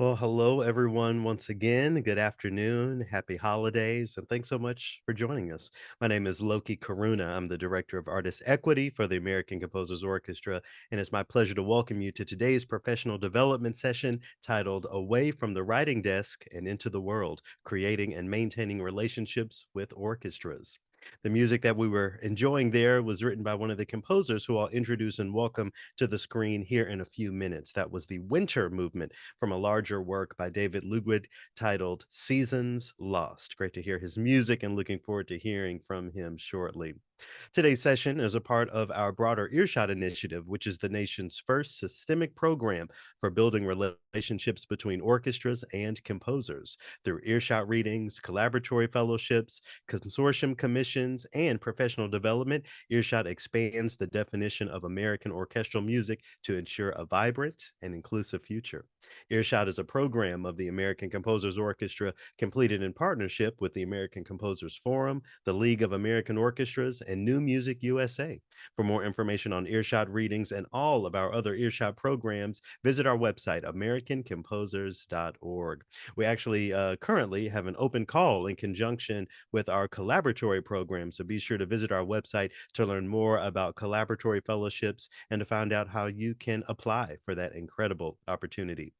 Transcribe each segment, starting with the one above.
Well, hello everyone once again. Good afternoon. Happy holidays, and thanks so much for joining us. My name is Loki Karuna. I'm the Director of Artist Equity for the American Composers Orchestra, and it's my pleasure to welcome you to today's professional development session titled Away from the Writing Desk and Into the World: Creating and Maintaining Relationships with Orchestras. The music that we were enjoying there was written by one of the composers who I'll introduce and welcome to the screen here in a few minutes. That was the Winter Movement from a larger work by David Ludwig titled Seasons Lost. Great to hear his music and looking forward to hearing from him shortly. Today's session is a part of our broader Earshot Initiative, which is the nation's first systemic program for building relationships between orchestras and composers. Through earshot readings, collaboratory fellowships, consortium commissions, and professional development, Earshot expands the definition of American orchestral music to ensure a vibrant and inclusive future. Earshot is a program of the American Composers Orchestra completed in partnership with the American Composers Forum, the League of American Orchestras, and New Music USA. For more information on Earshot readings and all of our other Earshot programs, visit our website, americancomposers.org. We actually currently have an open call in conjunction with our collaboratory program, so be sure to visit our website to learn more about collaboratory fellowships and to find out how you can apply for that incredible opportunity.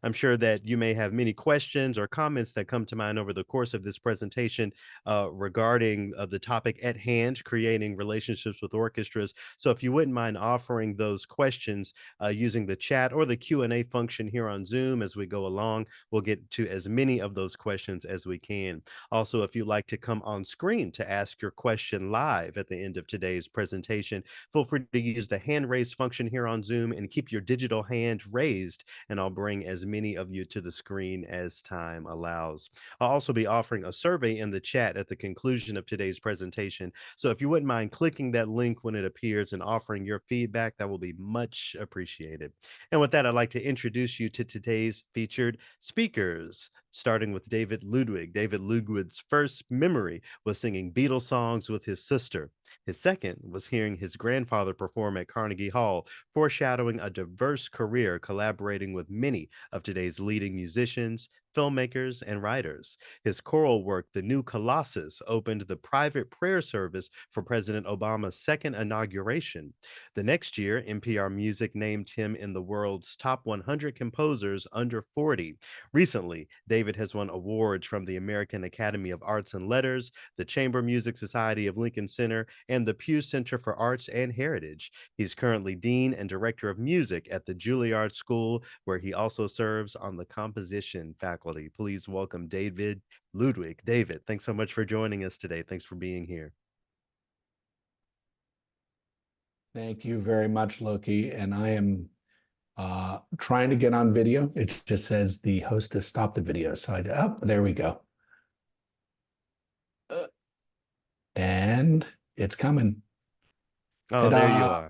I'm sure that you may have many questions or comments that come to mind over the course of this presentation regarding the topic at hand, creating relationships with orchestras. So if you wouldn't mind offering those questions using the chat or the Q&A function here on Zoom as we go along, we'll get to as many of those questions as we can. Also, if you'd like to come on screen to ask your question live at the end of today's presentation, feel free to use the hand raise function here on Zoom and keep your digital hand raised, and I'll bring as many of you to the screen as time allows. I'll also be offering a survey in the chat at the conclusion of today's presentation. So if you wouldn't mind clicking that link when it appears and offering your feedback, that will be much appreciated. And with that, I'd like to introduce you to today's featured speakers, starting with David Ludwig. David Ludwig's first memory was singing Beatles songs with his sister. His second was hearing his grandfather perform at Carnegie Hall, foreshadowing a diverse career collaborating with many of today's leading musicians, filmmakers, and writers. His choral work, The New Colossus, opened the private prayer service for President Obama's second inauguration. The next year, NPR Music named him in the world's top 100 composers under 40. Recently, David has won awards from the American Academy of Arts and Letters, the Chamber Music Society of Lincoln Center, and the Pew Center for Arts and Heritage. He's currently Dean and Director of Music at the Juilliard School, where he also serves on the composition faculty. Please welcome David Ludwig. David, thanks so much for joining us today. Thanks for being here. Thank you very much, Loki. And I am trying to get on video. It just says the host has stopped the video. So there we go. And it's coming. Oh, there you Ta-da! are.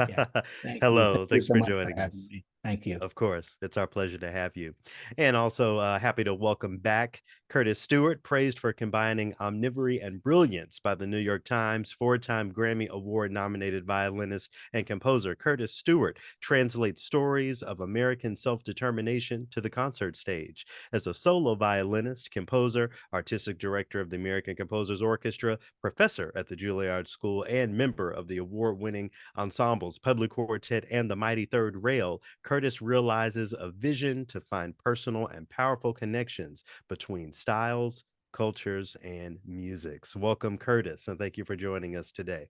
Yeah, thank you. Hello, Thank you thanks so for much for joining having us. me. Thank you. Of course, it's our pleasure to have you. And also happy to welcome back Curtis Stewart, praised for combining omnivory and brilliance by the New York Times. Four-time Grammy Award-nominated violinist and composer Curtis Stewart translates stories of American self-determination to the concert stage. As a solo violinist, composer, artistic director of the American Composers Orchestra, professor at the Juilliard School, and member of the award-winning ensembles Public Quartet and the Mighty Third Rail, Curtis realizes a vision to find personal and powerful connections between styles, cultures, and musics. Welcome, Curtis, and thank you for joining us today.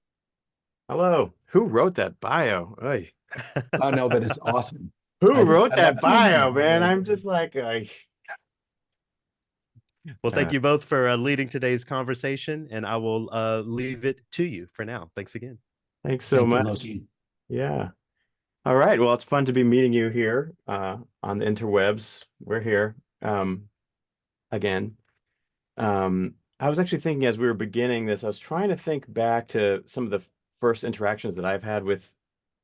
Hello. Who wrote that bio? Oy. Oh, no, but it's awesome. Who wrote I that love bio, man? it. I'm just like, Well, thank you both for leading today's conversation, and I will leave it to you for now. Thanks again. thanks so Thank you, much. Loki. Yeah. All right. Well, it's fun to be meeting you here on the interwebs. We're here again. I was actually thinking as we were beginning this, I was trying to think back to some of the first interactions that I've had with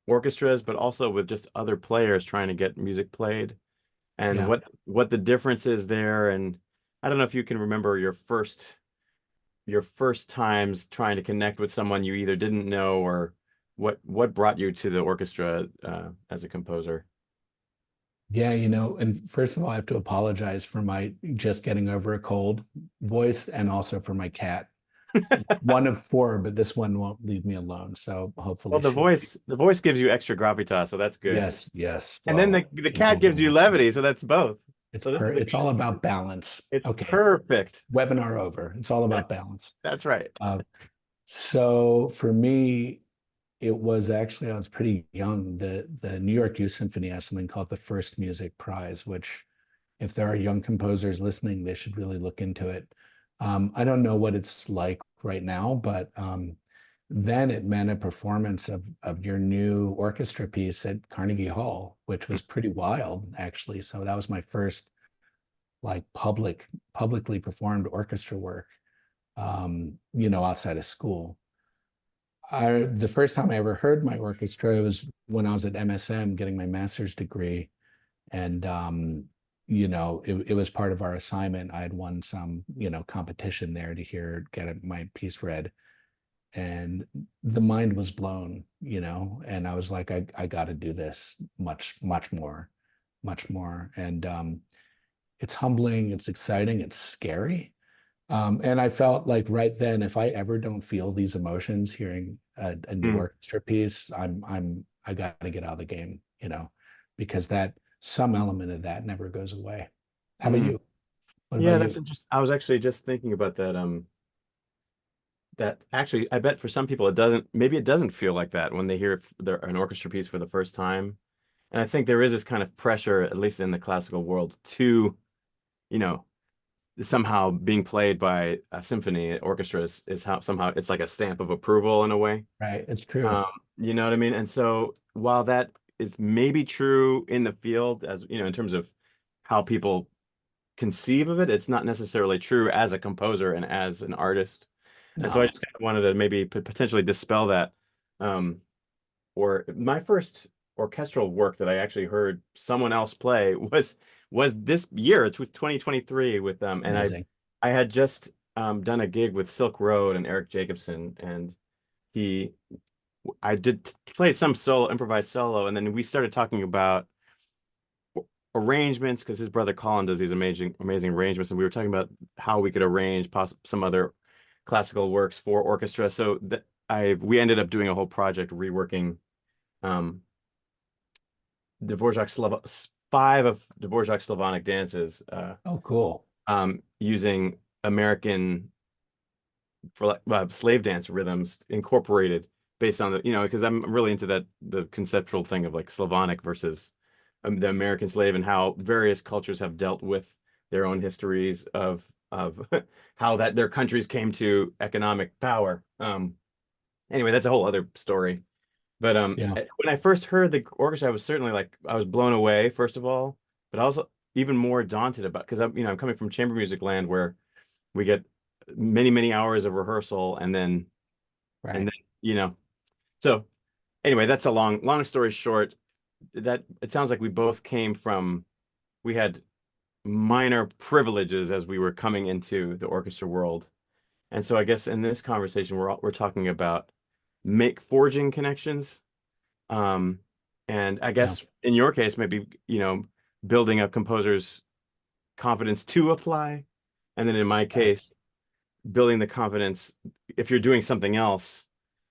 orchestras, but also with just other players trying to get music played, and Yeah. what the difference is there. And I don't know if you can remember your first times trying to connect with someone you either didn't know, or what brought you to the orchestra as a composer. Yeah, and first of all, I have to apologize for my just getting over a cold voice and also for my cat. One of four, but this one won't leave me alone. So Well, hopefully the she'll. voice gives you extra gravitas, so that's good. Yes, yes. And then Well, the people cat gives don't you listen. levity, so that's both. So this is a It's all good, about balance. it's Okay, perfect. webinar over. It's all That, about balance. that's right. Uh, so for me, it was actually I was pretty young. The New York Youth Symphony has something called the First Music Prize, which if there are young composers listening, they should really look into it. I don't know what it's like right now, but then it meant a performance of your new orchestra piece at Carnegie Hall, which was pretty wild, actually. So that was my first like publicly performed orchestra work, outside of school. The first time I ever heard my orchestra was when I was at MSM getting my master's degree. And it was part of our assignment. I had won some, competition there to get my piece read. And the mind was blown, and I was like, I got to do this much, much more, much more. And it's humbling, it's exciting, it's scary. And I felt like right then, if I ever don't feel these emotions hearing a new Mm. orchestra piece, I got to get out of the game, because that some element of that never goes away. How about Mm. you? What about Yeah, that's you? interesting. I was actually just thinking about that. That actually, I bet for some people maybe it doesn't feel like that when they hear an orchestra piece for the first time. And I think there is this kind of pressure, at least in the classical world, to, you know, somehow being played by a symphony orchestra is how somehow it's like a stamp of approval in a way. Right, it's true. Um, you know what I mean? And so while that is maybe true in the field, as you know, in terms of how people conceive of it, it's not necessarily true as a composer and as an artist. And so I No, just kind of wanted to maybe potentially dispel that. Um, or my first orchestral work that I actually heard someone else play was this year, 2023 with and amazing. I had just done a gig with Silk Road and Eric Jacobson, and he I did play some solo, improvised solo, and then we started talking about arrangements because his brother Colin does these amazing arrangements, and we were talking about how we could arrange some other classical works for orchestra. So that we ended up doing a whole project reworking um Dvorak five of Dvorak's Slavonic dances Oh, cool. using American for like slave dance rhythms incorporated based on because I'm really into the conceptual thing of like Slavonic versus the American slave and how various cultures have dealt with their own histories of how that their countries came to economic power. Anyway, that's a whole other story. But Yeah, when I first heard the orchestra, I was certainly like I was blown away, first of all, but I was even more daunted about because I'm coming from chamber music land where we get many hours of rehearsal and right. then you know so anyway, that's a long story short. That it sounds like we both came from we had minor privileges as we were coming into the orchestra world. And so I guess in this conversation we're talking about make forging connections. Um, and I Yeah, guess in your case, maybe, building a composer's confidence to apply. And then in my right. case, building the confidence if you're doing something else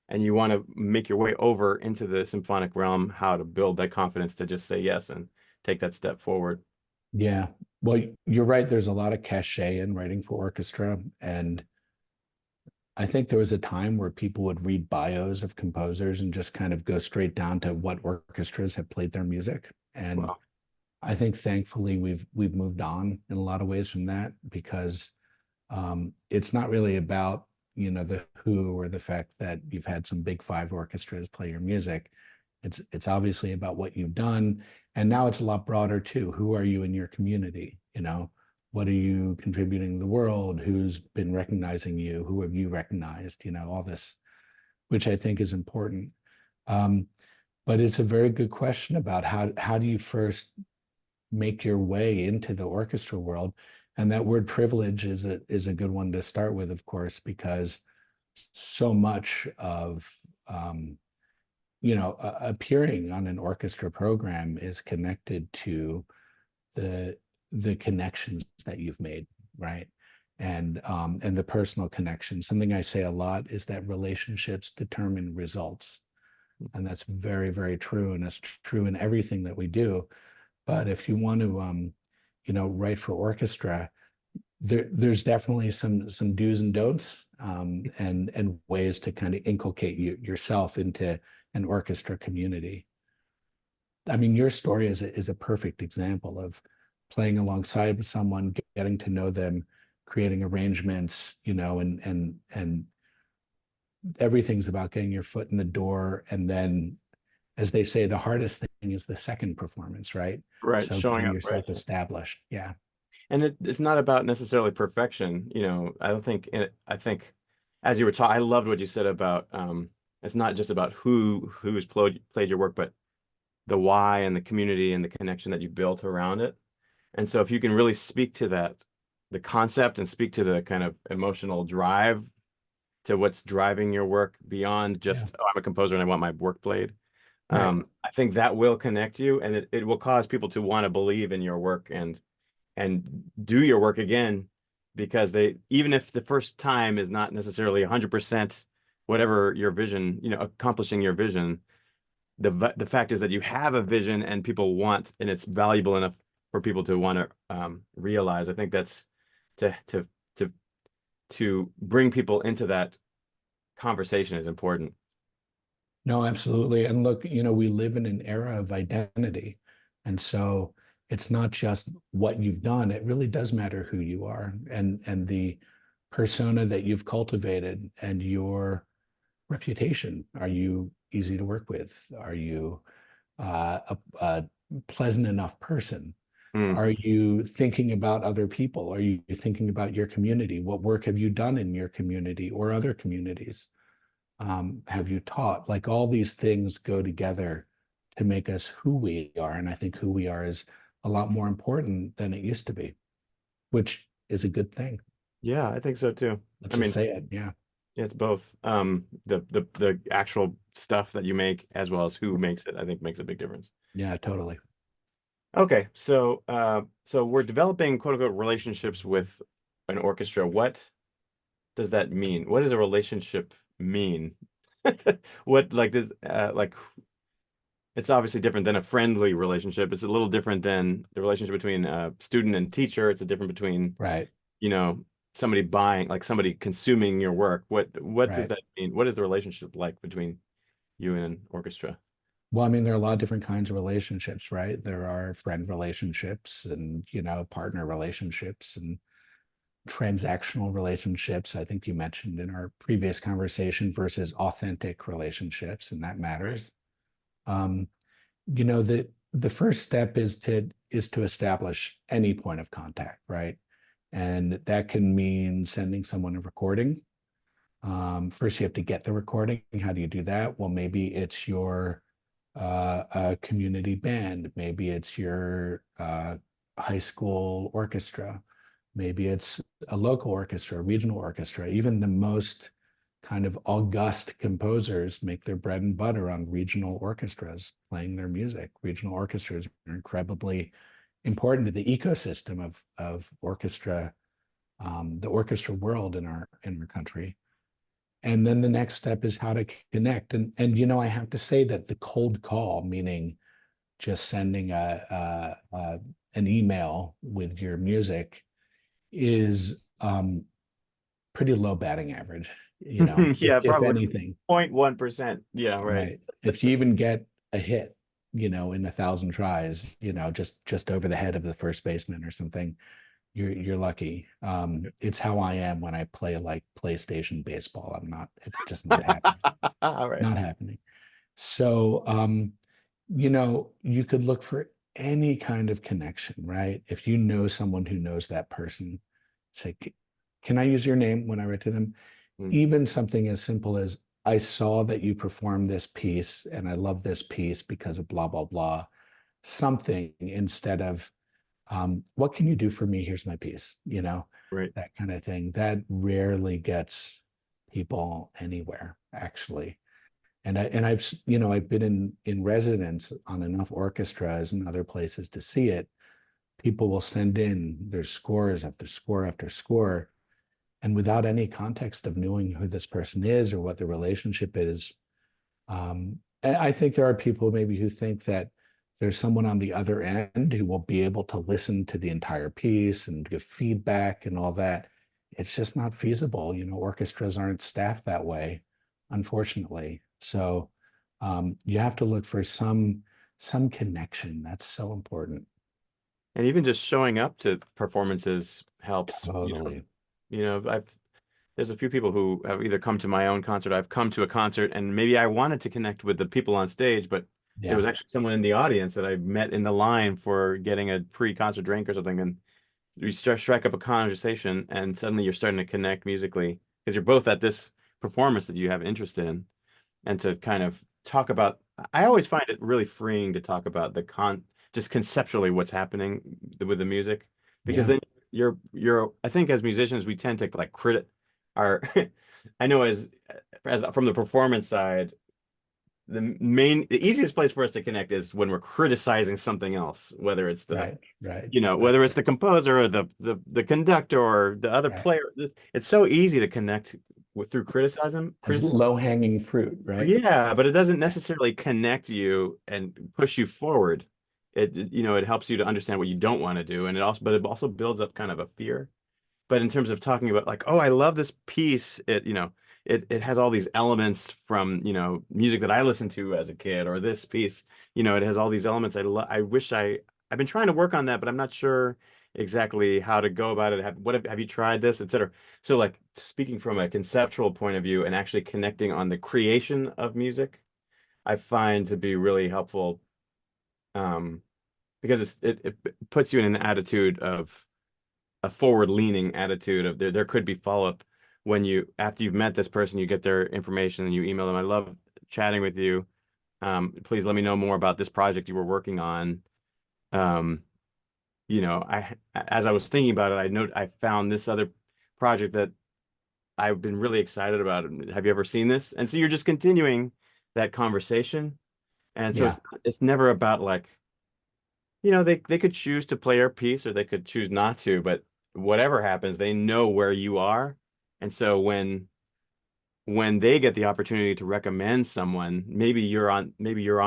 and you want to make your way over into the symphonic realm, how to build that confidence to just say yes and take that step forward. Yeah. Well, you're right. There's a lot of cachet in writing for orchestra. And I think there was a time where people would read bios of composers and just kind of go straight down to what orchestras have played their music. And Wow. I think thankfully we've moved on in a lot of ways from that because it's not really about the who or the fact that you've had some big five orchestras play your music. It's obviously about what you've done, and now it's a lot broader too. Who are you in your community? What are you contributing to the world? Who's been recognizing you? Who have you recognized? All this, which I think is important. Um, but it's a very good question about how do you first make your way into the orchestra world. And that word privilege is a good one to start with, of course, because so much of appearing on an orchestra program is connected to the the connections that you've made, right? And the personal connection. Something I say a lot is that relationships determine results. And that's very, very true. And it's true in everything that we do. But if you want to write for orchestra, there's definitely some do's and don'ts, and ways to kind of inculcate yourself into an orchestra community. I mean, your story is a perfect example of playing alongside with someone, getting to know them, creating arrangements, and everything's about getting your foot in the door. And then, as they say, the hardest thing is the second performance, right? Right. So Showing getting up, right. yourself established. Yeah. And it's not about necessarily perfection. I don't think I think as you were talking, I loved what you said about it's not just about who's played your work, but the why and the community and the connection that you built around it. And so if you can really speak to that, the concept, and speak to the kind of emotional drive to what's driving your work beyond Yeah. just, oh, I'm a composer and I want my work played. Right. I think that will connect you, and it will cause people to want to believe in your work and do your work again, because they, even if the first time is not necessarily 100% whatever your vision, accomplishing your vision, the fact is that you have a vision and people want, and it's valuable enough for people to want to realize. I think that's to to to to bring people into that conversation is important. No, absolutely. And look, we live in an era of identity. And so it's not just what you've done, it really does matter who you are, and the persona that you've cultivated and your reputation. Are you easy to work with? Are you a pleasant enough person? Mm. Are you thinking about other people? Are you thinking about your community? What work have you done in your community or other communities? Have you taught? Like, all these things go together to make us who we are. And I think who we are is a lot more important than it used to be, which is a good thing. Yeah, I think so too. Let's I just mean, say it. Yeah. it's both the actual stuff that you make as well as who makes it, I think makes a big difference. Yeah, totally. Okay, so we're developing quote unquote relationships with an orchestra. What does that mean? What does a relationship mean? What, like, does like, it's obviously different than a friendly relationship. It's a little different than the relationship between student and teacher. It's a different between, Right. you know, somebody buying, like somebody consuming your work. What does Right. that mean? What is the relationship like between you and an orchestra? Well, I mean, there are a lot of different kinds of relationships, right? There are friend relationships and, partner relationships and transactional relationships. I think you mentioned in our previous conversation versus authentic relationships, and that Right. matters. Um, the first step is to establish any point of contact, right? And that can mean sending someone a recording. First, you have to get the recording. How do you do that? Well, maybe it's your a community band. Maybe it's your high school orchestra. Maybe it's a local orchestra, a regional orchestra. Even the most kind of august composers make their bread and butter on regional orchestras playing their music. Regional orchestras are incredibly important to the ecosystem of orchestra, the orchestra world in our country. And then the next step is how to connect. And I have to say that the cold call, meaning just sending an email with your music, is pretty low batting average. If Yeah, if probably anything, 0.1%. Yeah, right. right? If you even get a hit, in 1,000 tries, just over the head of the first baseman or something, you're lucky. It's how I am when I play like PlayStation baseball. I'm not. It's just not happening. All right. Not happening. So, you could look for any kind of connection, right? If you know someone who knows that person, say, can I use your name when I write to them? Mm. Even something as simple as, I saw that you performed this piece and I love this piece because of blah, blah, blah. Something instead of, what can you do for me? Here's my piece, Right. that kind of thing. That rarely gets people anywhere, actually. And I've been in residence on enough orchestras and other places to see it. People will send in their scores after score after score, and without any context of knowing who this person is or what the relationship is. I think there are people maybe who think that there's someone on the other end who will be able to listen to the entire piece and give feedback and all that. It's just not feasible. Orchestras aren't staffed that way, unfortunately. So you have to look for some connection. That's so important. And even just showing up to performances helps, Totally. there's a few people who have either come to my own concert, I've come to a concert, and maybe I wanted to connect with the people on stage, but it Yeah. was actually someone in the audience that I met in the line for getting a pre-concert drink or something. And you strike up a conversation, and suddenly you're starting to connect musically because you're both at this performance that you have interest in. And to kind of talk about, I always find it really freeing to talk about just conceptually what's happening with the music, because Yeah. then I think as musicians we tend to like our I know as from the performance side, the easiest place for us to connect is when we're criticizing something else, whether it's Right. Right. Right. whether it's the composer or the conductor or the other Right. player. It's so easy to connect through As criticism. low-hanging fruit, right? Yeah, but it doesn't necessarily connect you and push you forward. It helps you to understand what you don't want to do, and it also builds up kind of a fear. But in terms of talking about like, oh, I love this piece, it has all these elements from, music that I listened to as a kid, or this piece, it has all these elements. I've been trying to work on that, but I'm not sure exactly how to go about it. Have you tried this, etc. So like speaking from a conceptual point of view and actually connecting on the creation of music, I find to be really helpful, um, because it puts you in an attitude of a forward-leaning attitude of there could be follow-up when after you've met this person, you get their information and you email them. I love chatting with you. Please let me know more about this project you were working on. Um, as I was thinking about it, I found this other project that I've been really excited about. Have you ever seen this? And so you're just continuing that conversation. And so Yeah. it's never about like, they could choose to play your piece or they could choose not to, but whatever happens, they know where you are. And so when they get the opportunity to recommend someone, maybe you're on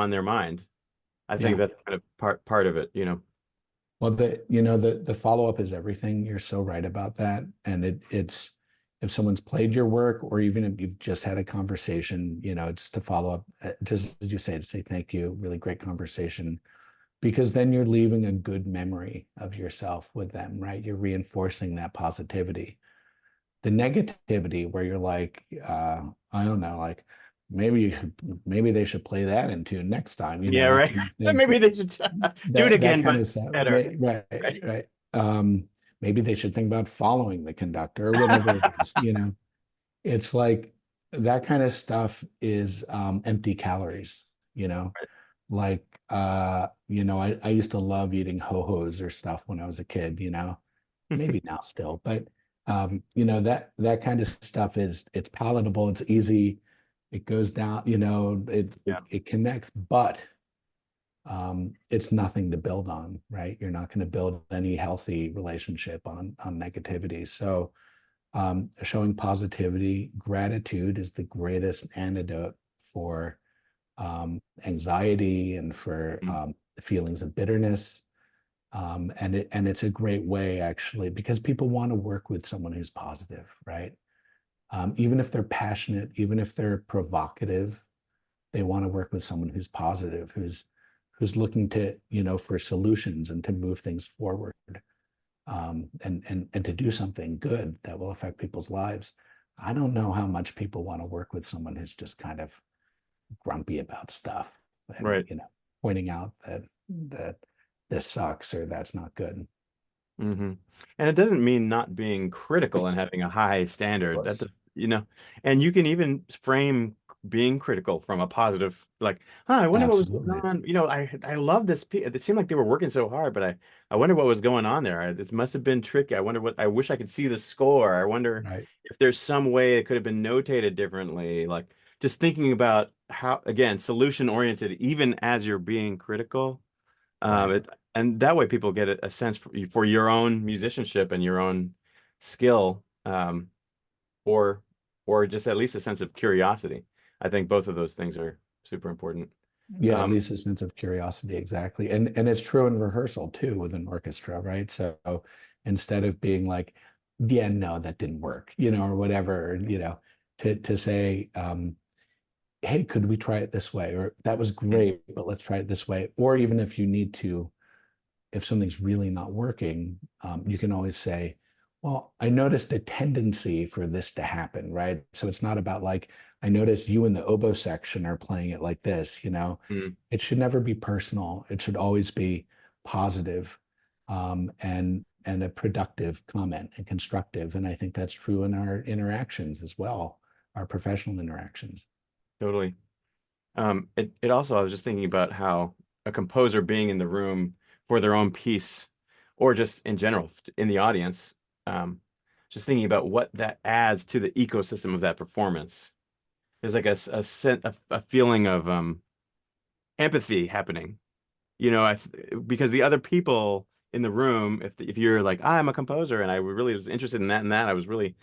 their mind. I think Yeah. that's kind of part of it. Well, the follow-up is everything. You're so right about that. And it's if someone's played your work, or even if you've just had a conversation, just to follow up, just as you say, to say thank you, really great conversation, because then you're leaving a good memory of yourself with them, right? You're reinforcing that positivity. The negativity where you're like, I don't know, like maybe they should play that in tune next time, Yeah, that right. kind of Then thing. maybe they should do it That again, kind but of stuff. better. Right, Right. right. Maybe they should think about following the conductor or whatever it is. It's like that kind of stuff is empty calories, you know. Like I used to love eating ho-hos or stuff when I was a kid. Maybe now still, but that kind of stuff it's palatable, it's easy, it goes down, it Yeah. it, it connects, but it's nothing to build on, right? You're not going to build any healthy relationship on negativity. So showing positivity, gratitude is the greatest antidote for anxiety and for feelings of bitterness. And it's a great way actually, because people want to work with someone who's positive, right? Even if they're passionate, even if they're provocative, they want to work with someone who's positive, who's looking to, for solutions and to move things forward, and to do something good that will affect people's lives. I don't know how much people want to work with someone who's just kind of grumpy about stuff and Right. pointing out that this sucks or that's not good. hmm And it doesn't mean not being critical and having a high Of standard. course. And you can even frame being critical from a positive, like, I wonder what was going Absolutely. on. I love this. It seemed like they were working so hard, but I wonder what was going on there. This must have been tricky. I wish I could see the score. I wonder Right. if there's some way it could have been notated differently. Like, just thinking about how, again, solution oriented, even as you're being critical. Right. And that way people get a sense for your own musicianship and your own skill, or just at least a sense of curiosity. I think both of those things are super important. Yeah, at Um, least a sense of curiosity, exactly. And it's true in rehearsal too with an orchestra, right? So instead of being like, yeah, no, that didn't work, or whatever, to say, hey, could we try it this way? Or that was great, but let's try it this way. Or even if you need to, if something's really not working, you can always say, well, I noticed a tendency for this to happen, right? So it's not about like, I noticed you in the oboe section are playing it like this. mm, It should never be personal. It should always be positive, and a productive comment and constructive. And I think that's true in our interactions as well, our professional interactions. totally. It also, I was just thinking about how a composer being in the room for their own piece, or just in general in the audience, um, just thinking about what that adds to the ecosystem of that performance. There's like a feeling of empathy happening, because the other people in the room, if you're like, I'm a composer and I really was interested in that and that, I was really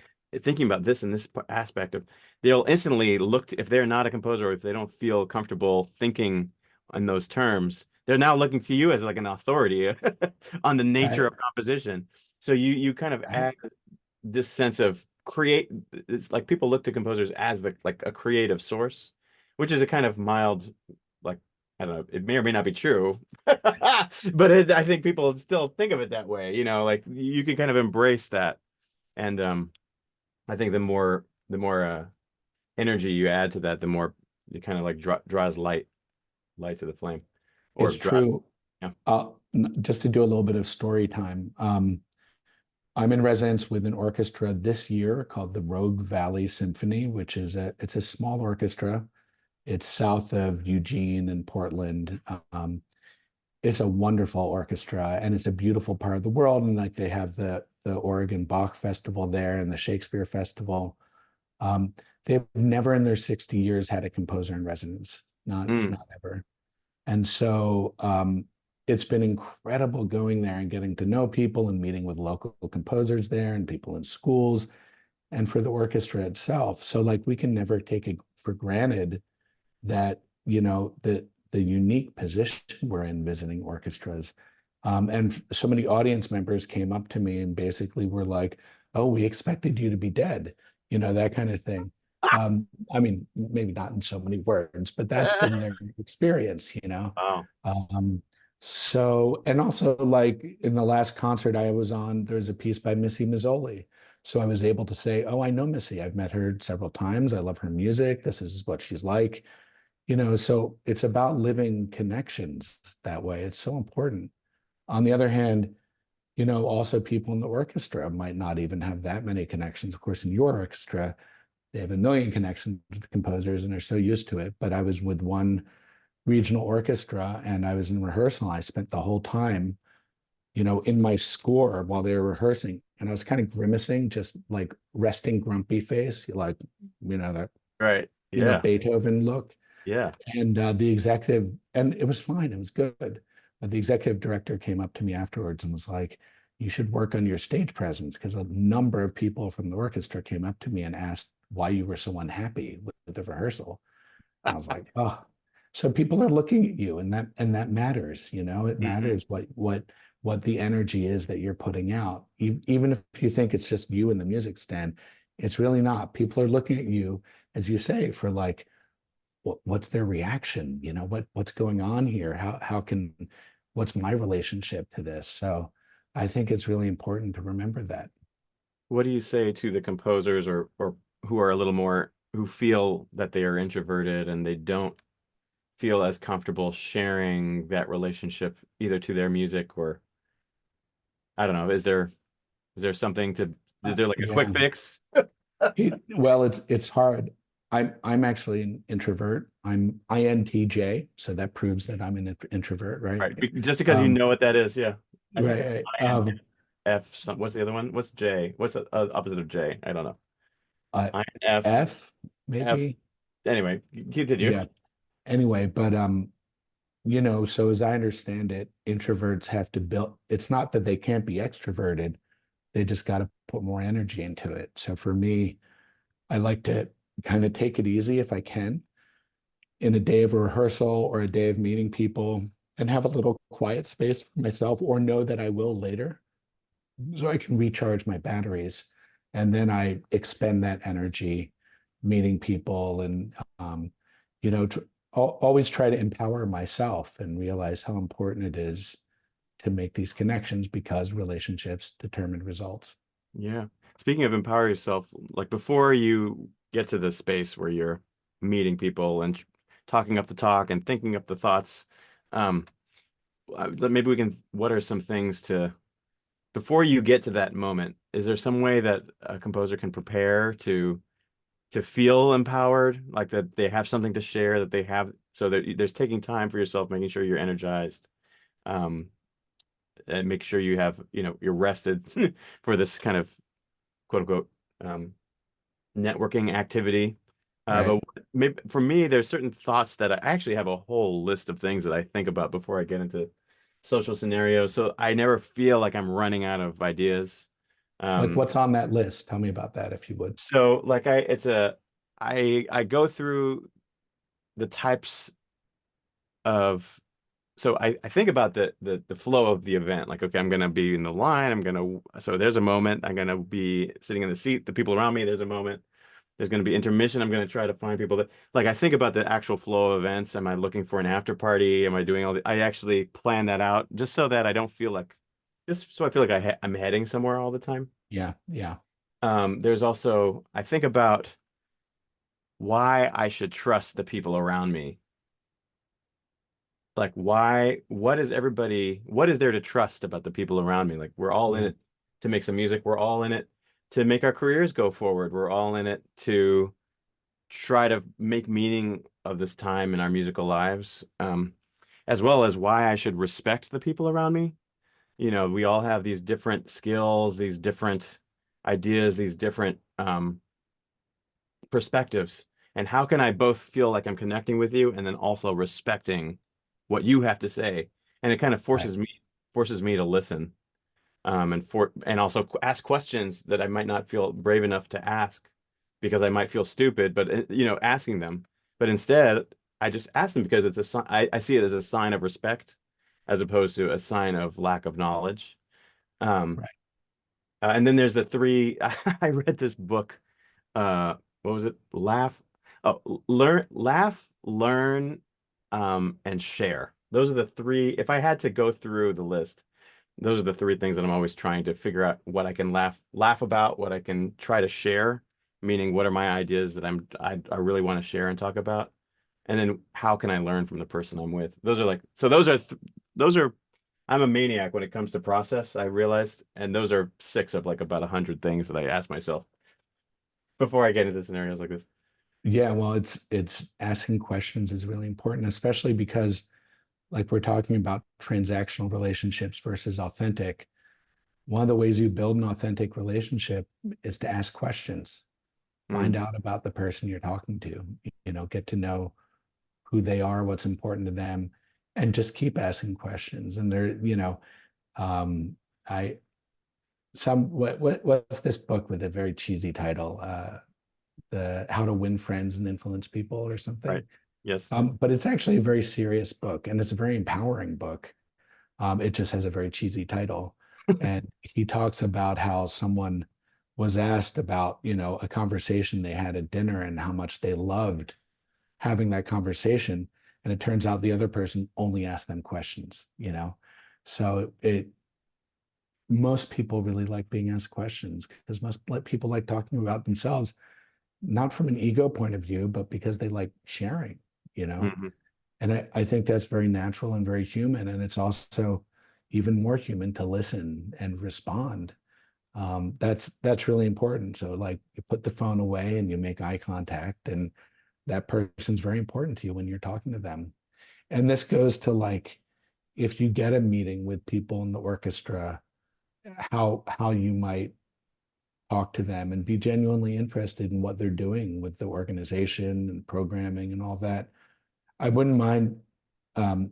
thinking about this and this aspect of, they'll instantly look to, if they're not a composer or if they don't feel comfortable thinking in those terms, they're now looking to you as like an authority on the nature Right, of composition. So you kind of right. add this sense of create. It's like people look to composers as like a creative source, which is a kind of mild, like, I don't know, it may or may not be true, but I think people still think of it that way. Like you can kind of embrace that, and I think the more energy you add to that, the more it kind of like draws light to the flame, or It's draw. true. Yeah. Just to do a little bit of story time. I'm in residence with an orchestra this year called the Rogue Valley Symphony, which is it's a small orchestra. It's south of Eugene and Portland. It's a wonderful orchestra, and it's a beautiful part of the world. And like they have the Oregon Bach Festival there and the Shakespeare Festival. Um, they've never in their 60 years had a composer in residence, Mm, not ever. And so it's been incredible going there and getting to know people and meeting with local composers there and people in schools and for the orchestra itself. So like we can never take it for granted that, the unique position we're in visiting orchestras. And so many audience members came up to me and basically were like, oh, we expected you to be dead, that kind of thing. I mean, maybe not in so many words, but that's been their experience. wow. So, and also like in the last concert I was on, there's a piece by Missy Mazzoli. So I was able to say, oh, I know Missy. I've met her several times. I love her music. This is what she's like. So it's about living connections that way. It's so important. On the other hand, also people in the orchestra might not even have that many connections. Of course, in your orchestra, they have a million connections with composers and they're so used to it. But I was with one regional orchestra and I was in rehearsal. I spent the whole time, in my score while they were rehearsing. And I was kind of grimacing, just like resting grumpy face, like, that, Right. Yeah. Beethoven look. Yeah. And and it was fine, it was good. But the executive director came up to me afterwards and was like, you should work on your stage presence, because a number of people from the orchestra came up to me and asked why you were so unhappy with the rehearsal. And I was like, oh, so people are looking at you, and that matters. It Mhm. matters what the energy is that you're putting out. Even if you think it's just you and the music stand, it's really not. People are looking at you, as you say, for like, what's their reaction? What's going on here? What's my relationship to this? So I think it's really important to remember that. What do you say to the composers, or who are a little more, who feel that they are introverted and they don't feel as comfortable sharing that relationship either to their music, or I don't know, is there something to, is there like a quick Yeah. fix? Well, it's hard. I'm actually an introvert. I'm INTJ, so that proves that I'm an introvert, right? Right. Just because you Um, know what that is, yeah. I think right. INF, what's the other one? What's J? What's the opposite of J? I don't know. Uh, INF, F, F, maybe. Anyway, continue. Yeah. Anyway, but so as I understand it, introverts have to build, it's not that they can't be extroverted, they just got to put more energy into it. So for me, I like to kind of take it easy if I can in a day of a rehearsal or a day of meeting people and have a little quiet space for myself or know that I will later so I can recharge my batteries. And then I expend that energy meeting people and, you know, always try to empower myself and realize how important it is to make these connections because relationships determine results. Yeah. Speaking of empower yourself, like before you get to the space where you're meeting people and talking up the talk and thinking up the thoughts, um, maybe we can, what are some things to, before you get to that moment, is there some way that a composer can prepare to feel empowered, like that they have something to share, that they have, so that there's taking time for yourself, making sure you're energized, um, and make sure you have, you're rested for this kind of quote unquote um, networking activity. Right. But maybe for me, there's certain thoughts that I actually have a whole list of things that I think about before I get into social scenarios. So I never feel like I'm running out of ideas. Like Um, what's on that list? Tell me about that if you would. so like I go through the types of so I think about the flow of the event. Like, okay, I'm gonna be in the line. So there's a moment. I'm gonna be sitting in the seat. The people around me, there's a moment. There's gonna be intermission. I'm gonna try to find people that like I think about the actual flow of events. Am I looking for an after party? Am I doing all the I actually plan that out just so that I don't feel like just so I feel like I'm heading somewhere all the time. Yeah. Yeah. There's also I think about why I should trust the people around me, like what is there to trust about the people around me? Like we're all in Yeah. it to make some music, we're all in it to make our careers go forward, we're all in it to try to make meaning of this time in our musical lives, as well as why I should respect the people around me. We all have these different skills, these different ideas, these different perspectives, and how can I both feel like I'm connecting with you and then also respecting what you have to say? And it kind of Right. forces me to listen, and also ask questions that I might not feel brave enough to ask because I might feel stupid, but asking them. But instead, I just ask them because it's a sign. I see it as a sign of respect as opposed to a sign of lack of knowledge. Um, Right. and then there's the three. I read this book, what was it? Laugh, learn, and share. Those are the three. If I had to go through the list, those are the three things that I'm always trying to figure out what I can laugh about, what I can try to share, meaning what are my ideas that I really want to share and talk about, and then how can I learn from the person I'm with. Those are like so those are I'm a maniac when it comes to process, I realized, and those are six of like about 100 things that I ask myself before I get into scenarios like this. Yeah, well, it's asking questions is really important, especially because like we're talking about transactional relationships versus authentic. One of the ways you build an authentic relationship is to ask questions, find Mm, out about the person you're talking to, get to know who they are, what's important to them, and just keep asking questions. And um, I what's this book with a very cheesy title? The How to Win Friends and Influence People or something. right. Yes. But it's actually a very serious book and it's a very empowering book. It just has a very cheesy title. And he talks about how someone was asked about, a conversation they had at dinner and how much they loved having that conversation. And it turns out the other person only asked them questions. So most people really like being asked questions because most people like talking about themselves, not from an ego point of view, but because they like sharing, you know? Hmm. And I think that's very natural and very human. And it's also even more human to listen and respond. That's really important. So like you put the phone away and you make eye contact, and that person's very important to you when you're talking to them. And this goes to like if you get a meeting with people in the orchestra, how you might talk to them and be genuinely interested in what they're doing with the organization and programming and all that. I wouldn't mind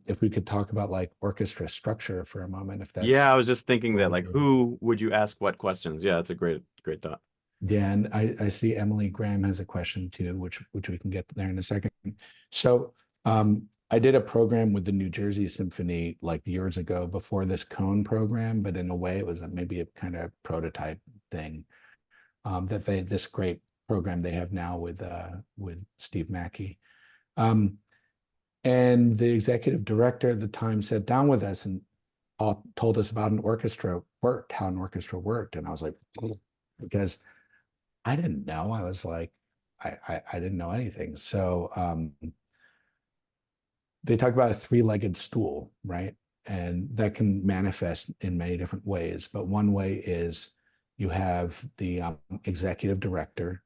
if we could talk about like orchestra structure for a moment, if Yeah, that's I was just thinking what that, we like, do. who would you ask what questions? Yeah, it's a great thought. Yeah, and I see Emily Graham has a question too, which we can get there in a second. So I did a program with the New Jersey Symphony like years ago before this Cone program, but in a way it was maybe a kind of prototype thing that this great program they have now with Steve Mackey. And the executive director at the time sat down with us and told us about how an orchestra worked. And I was like, because I didn't know. I was like, I didn't know anything. So they talk about a three-legged stool, right? And that can manifest in many different ways. But one way is you have the executive director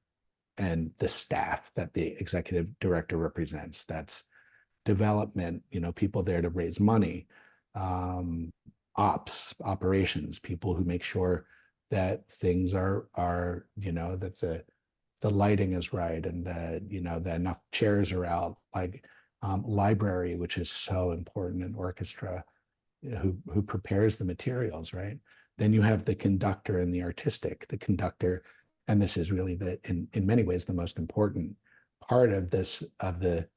and the staff that the executive director represents. That's development, people there to raise money, operations, people who make sure that things are, that the lighting is right and that enough chairs are out, like library, which is so important in orchestra, who prepares the materials, right? Then you have the conductor and the artistic. The conductor, and this is really in many ways the most important part of the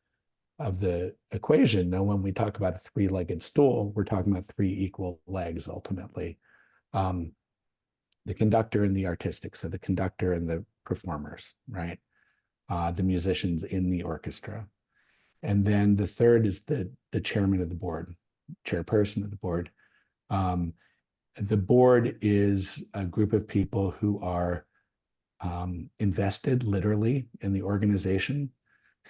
equation. Though when we talk about a three-legged stool, we're talking about three equal legs ultimately. The conductor and the artistic, so the conductor and the performers, right? The musicians in the orchestra. And then the third is the chairman of the board, chairperson of the board. The board is a group of people who are invested literally in the organization,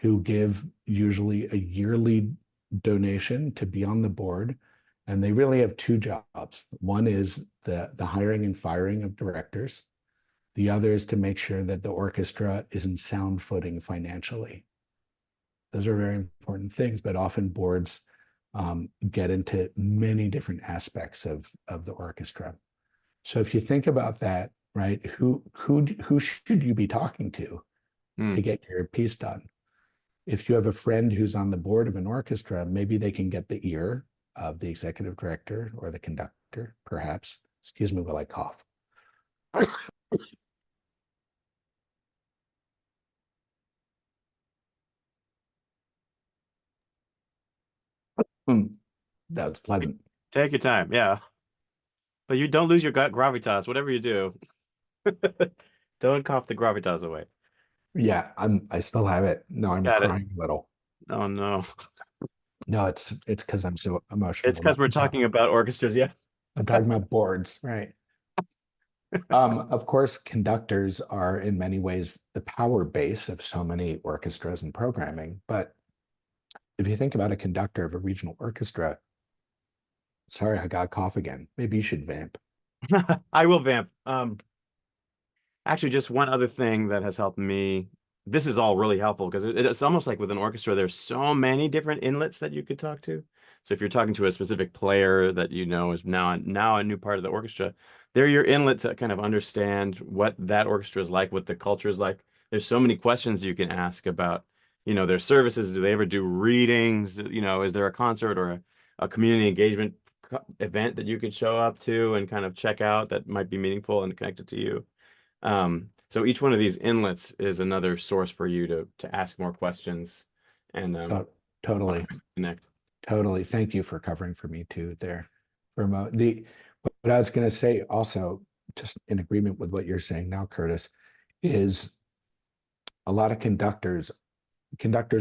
who give usually a yearly donation to be on the board. And they really have two jobs. One is the hiring and firing of directors. The other is to make sure that the orchestra is in sound footing financially. Those are very important things, but often boards get into many different aspects of the orchestra. So if you think about that, right, who should you be talking to get your piece done? If you have a friend who's on the board of an orchestra, maybe they can get the ear of the executive director or the conductor, perhaps. Excuse me while I cough. That's pleasant. Take your time, yeah. But you don't lose your gravitas, whatever you do. Don't cough the gravitas away. Yeah, I still have it. No, I'm Got it. crying a little. Oh no. No, it's because I'm so It's emotional because about we're the topic. talking about orchestras, yeah. I'm talking about boards, right? Of course, conductors are in many ways the power base of so many orchestras and programming. But if you think about a conductor of a regional orchestra, sorry, I got a cough again. Maybe you should vamp. I will vamp. Actually, just one other thing that has helped me. This is all really helpful because it's almost like with an orchestra, there's so many different inlets that you could talk to. So if you're talking to a specific player that you know is now a new part of the orchestra, they're your inlet to kind of understand what that orchestra is like, what the culture is like. There's so many questions you can ask about, their services. Do they ever do readings? Is there a concert or a community engagement event that you could show up to and kind of check out that might be meaningful and connected to you? So each one of these inlets is another source for you to ask more questions and Totally, connect. totally. Thank you for covering for me too there. For a moment. What I was going to say also, just in agreement with what you're saying now, Curtis, is a lot of conductors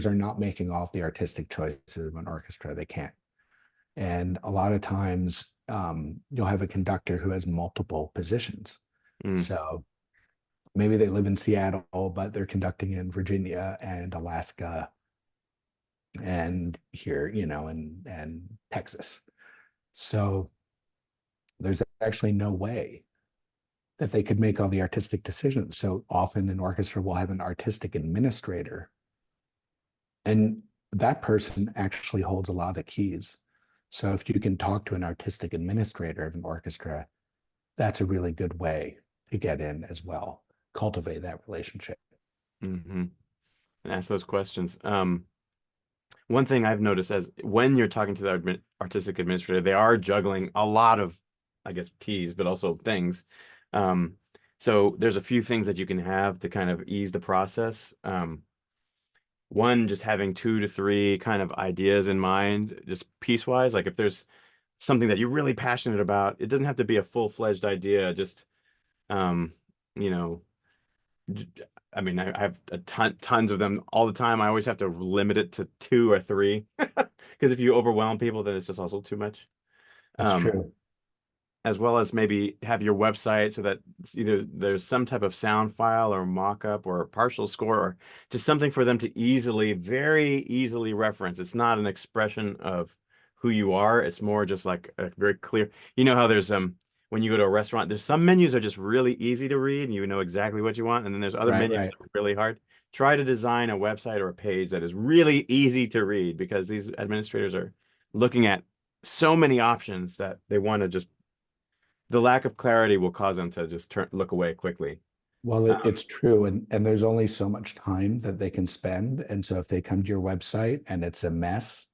are not making all of the artistic choices of an orchestra. They can't. And a lot of times you'll have a conductor who has multiple positions. So maybe they live in Seattle, but they're conducting in Virginia and Alaska and here, and Texas. So there's actually no way that they could make all the artistic decisions. So often an orchestra will have an artistic administrator, and that person actually holds a lot of the keys. So if you can talk to an artistic administrator of an orchestra, that's a really good way to get in as well, cultivate that relationship. Mm-hmm. And ask those questions. One thing I've noticed as when you're talking to the artistic administrator, they are juggling a lot of, I guess, keys, but also things. Um, so there's a few things that you can have to kind of ease the process. One, just having 2 to 3 kind of ideas in mind, just piecewise. Like if there's something that you're really passionate about, it doesn't have to be a full-fledged idea. Just, um, you know, j- I mean, I have tons of them all the time. I always have to limit it to 2 or 3 because if you overwhelm people, then it's just also too much. That's Um, true. as well as maybe have your website so that either there's some type of sound file or mock-up or a partial score or just something for them to easily, very easily reference. It's not an expression of who you are. It's more just like a very clear, you know how there's when you go to a restaurant, there's some menus are just really easy to read and you know exactly what you want. And then there's other Right, menus right. that are really hard. Try to design a website or a page that is really easy to read because these administrators are looking at so many options that they want to just the lack of clarity will cause them to just look away quickly. Well, Um, it's true. And there's only so much time that they can spend. And so if they come to your website and it's a mess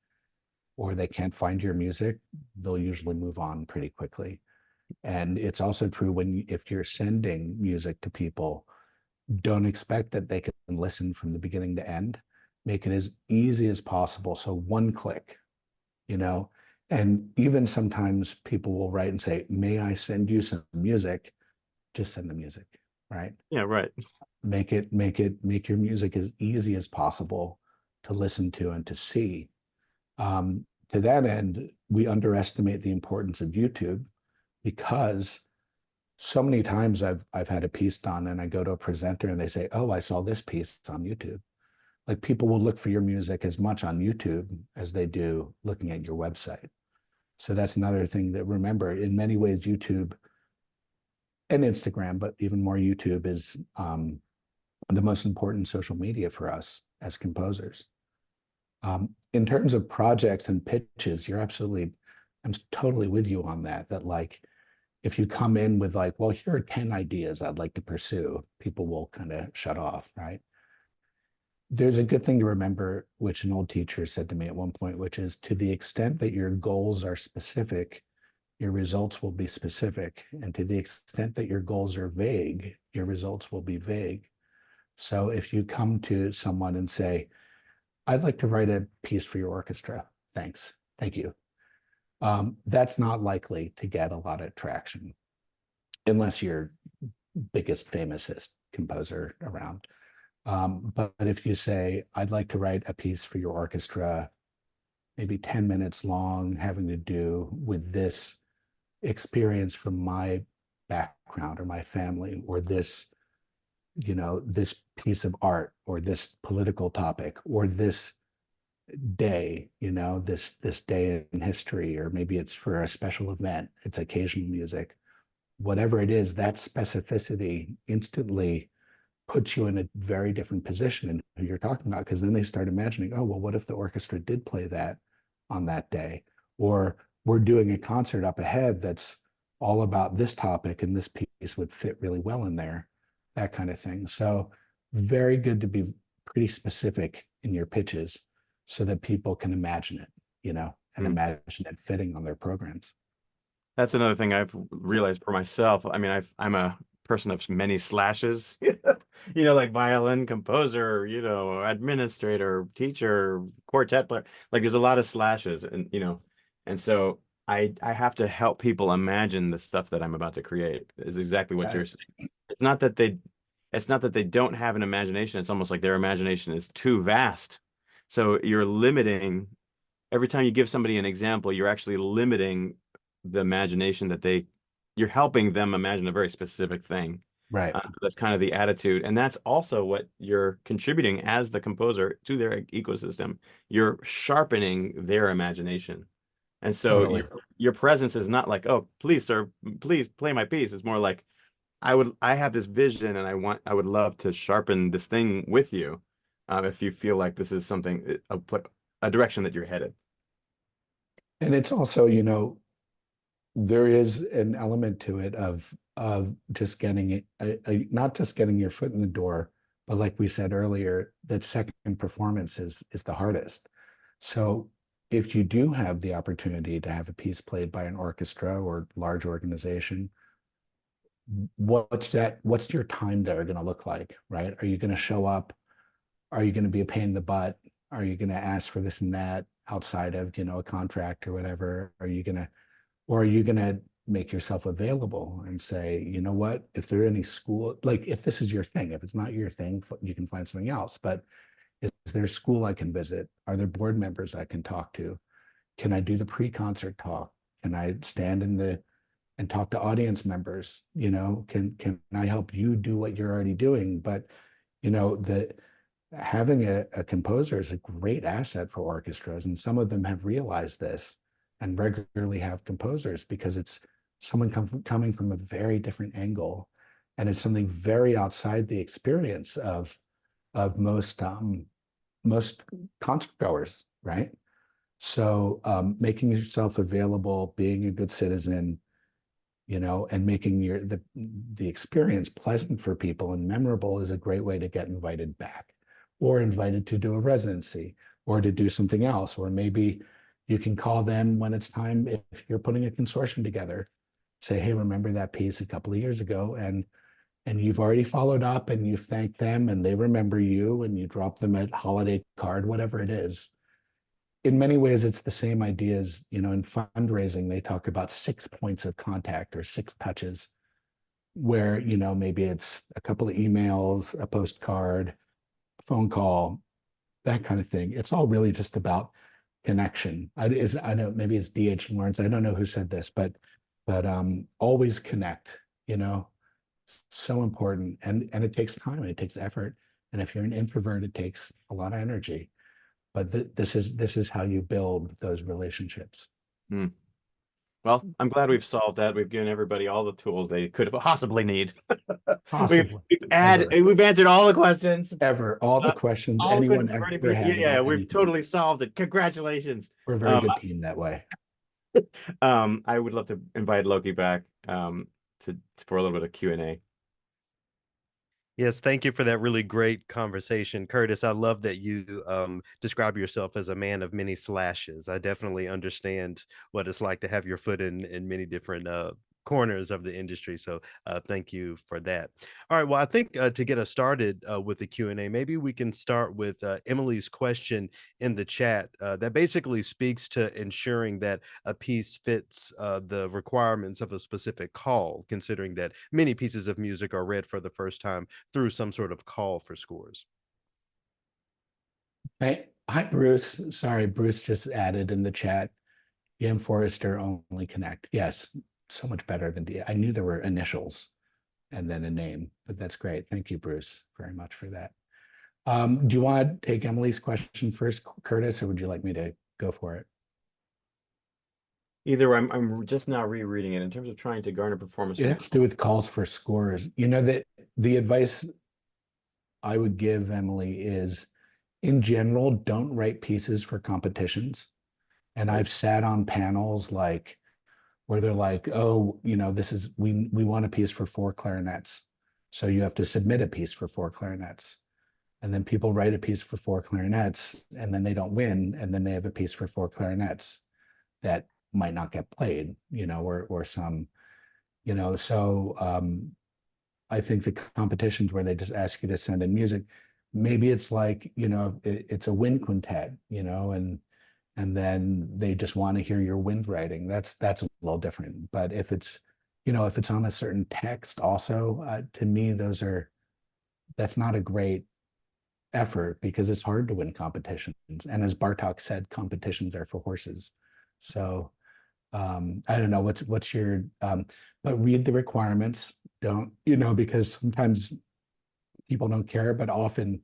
or they can't find your music, they'll usually move on pretty quickly. And it's also true if you're sending music to people, don't expect that they can listen from the beginning to end. Make it as easy as possible. So one click, you know, and even sometimes people will write and say, may I send you some music? Just send the music, right? yeah, right. Make your music as easy as possible to listen to and to see. To that end, we underestimate the importance of YouTube because so many times I've had a piece done and I go to a presenter and they say, "Oh, I saw this piece on YouTube." Like people will look for your music as much on YouTube as they do looking at your website. So that's another thing to remember. In many ways, YouTube and Instagram, but even more YouTube is the most important social media for us as composers. In terms of projects and pitches, I'm totally with you on that. That like, if you come in with like, well, here are 10 ideas I'd like to pursue, people will kind of shut off, right? There's a good thing to remember, which an old teacher said to me at one point, which is to the extent that your goals are specific, your results will be specific. And to the extent that your goals are vague, your results will be vague. So if you come to someone and say, I'd like to write a piece for your orchestra, thanks, thank you. That's not likely to get a lot of traction unless you're biggest famousest composer around. But if you say, I'd like to write a piece for your orchestra, maybe 10 minutes long, having to do with this experience from my background or my family, or this, this piece of art, or this political topic, or this day, this day in history, or maybe it's for a special event, it's occasional music, whatever it is, that specificity instantly puts you in a very different position in who you're talking about, because then they start imagining, oh, well, what if the orchestra did play that on that day? Or we're doing a concert up ahead that's all about this topic and this piece would fit really well in there, that kind of thing. So very good to be pretty specific in your pitches so that people can imagine it, and Mm. imagine it fitting on their programs. That's another thing I've realized for myself. I mean, I'm a person of many slashes, like violin composer, administrator, teacher, quartet player. Like there's a lot of slashes and so I have to help people imagine the stuff that I'm about to create is exactly what Right. you're saying. It's not that they don't have an imagination. It's almost like their imagination is too vast. So you're limiting every time you give somebody an example, you're actually limiting the imagination you're helping them imagine a very specific thing. Right. That's kind of the attitude. And that's also what you're contributing as the composer to their ecosystem. You're sharpening their imagination. And so Totally. your presence is not like, oh, please, sir, please play my piece. It's more like I have this vision and I would love to sharpen this thing with you. If you feel like this is something a direction that you're headed. And it's also, there is an element to it of of just getting it, not just getting your foot in the door, but like we said earlier, that second performance is the hardest. So if you do have the opportunity to have a piece played by an orchestra or large organization, what's your time there going to look like, right? Are you going to show up? Are you going to be a pain in the butt? Are you going to ask for this and that outside of, a contract or whatever? Or are you going to make yourself available and say, you know what, if there are any school, like if this is your thing, if it's not your thing, you can find something else. But is there a school I can visit? Are there board members I can talk to? Can I do the pre-concert talk? Can I stand and talk to audience members? Can I help you do what you're already doing? But the having a composer is a great asset for orchestras, and some of them have realized this and regularly have composers because it's someone coming from a very different angle, and it's something very outside the experience of most concert goers, right? So making yourself available, being a good citizen, and making the experience pleasant for people and memorable is a great way to get invited back, or invited to do a residency, or to do something else. Or maybe you can call them when it's time, if you're putting a consortium together, say, hey, remember that piece a couple of years ago, and you've already followed up and you thanked them and they remember you, and you drop them a holiday card, whatever it is. In many ways, it's the same idea as, in fundraising, they talk about 6 points of contact or 6 touches, where, maybe it's a couple of emails, a postcard, a phone call, that kind of thing. It's all really just about connection. I don't, maybe it's D.H. Lawrence. I don't know who said this, but always connect, so important. And it takes time, it takes effort. And if you're an introvert, it takes a lot of energy. But this is how you build those relationships. Hmm. Well, I'm glad we've solved that. We've given everybody all the tools they could possibly need. Possibly. We've answered all the questions. All the questions anyone ever had. Yeah, we've anything. totally solved it. Congratulations. We're a very good team that way. I would love to invite Loki back for a little bit of Q&A. Yes, thank you for that really great conversation, Curtis. I love that you describe yourself as a man of many slashes. I definitely understand what it's like to have your foot in many different corners of the industry. So thank you for that. All right, well, I think to get us started with the Q&A, maybe we can start with Emily's question in the chat that basically speaks to ensuring that a piece fits the requirements of a specific call, considering that many pieces of music are read for the first time through some sort of call for scores. Hi, Bruce. Sorry, Bruce just added in the chat, EM Forrester only connect. Yes, so much better than D. I knew there were initials and then a name, but that's great. Thank you, Bruce, very much for that. Do you want to take Emily's question first, Curtis, or would you like me to go for it? Either I'm just now rereading it in terms of trying to garner performance. It has to do with calls for scores. That the advice I would give Emily is, in general, don't write pieces for competitions. And I've sat on panels where they're like, oh, we want a piece for 4 clarinets. So you have to submit a piece for 4 clarinets. And then people write a piece for 4 clarinets, and then they don't win. And then they have a piece for 4 clarinets that might not get played, or some, so I think the competitions where they just ask you to send in music, maybe it's like, it's a wind quintet, and then they just want to hear your wind writing. That's a little different. But if it's on a certain text also, to me, that's not a great effort, because it's hard to win competitions. And as Bartok said, competitions are for horses. So I don't know what's your, but read the requirements. Don't, because sometimes people don't care, but often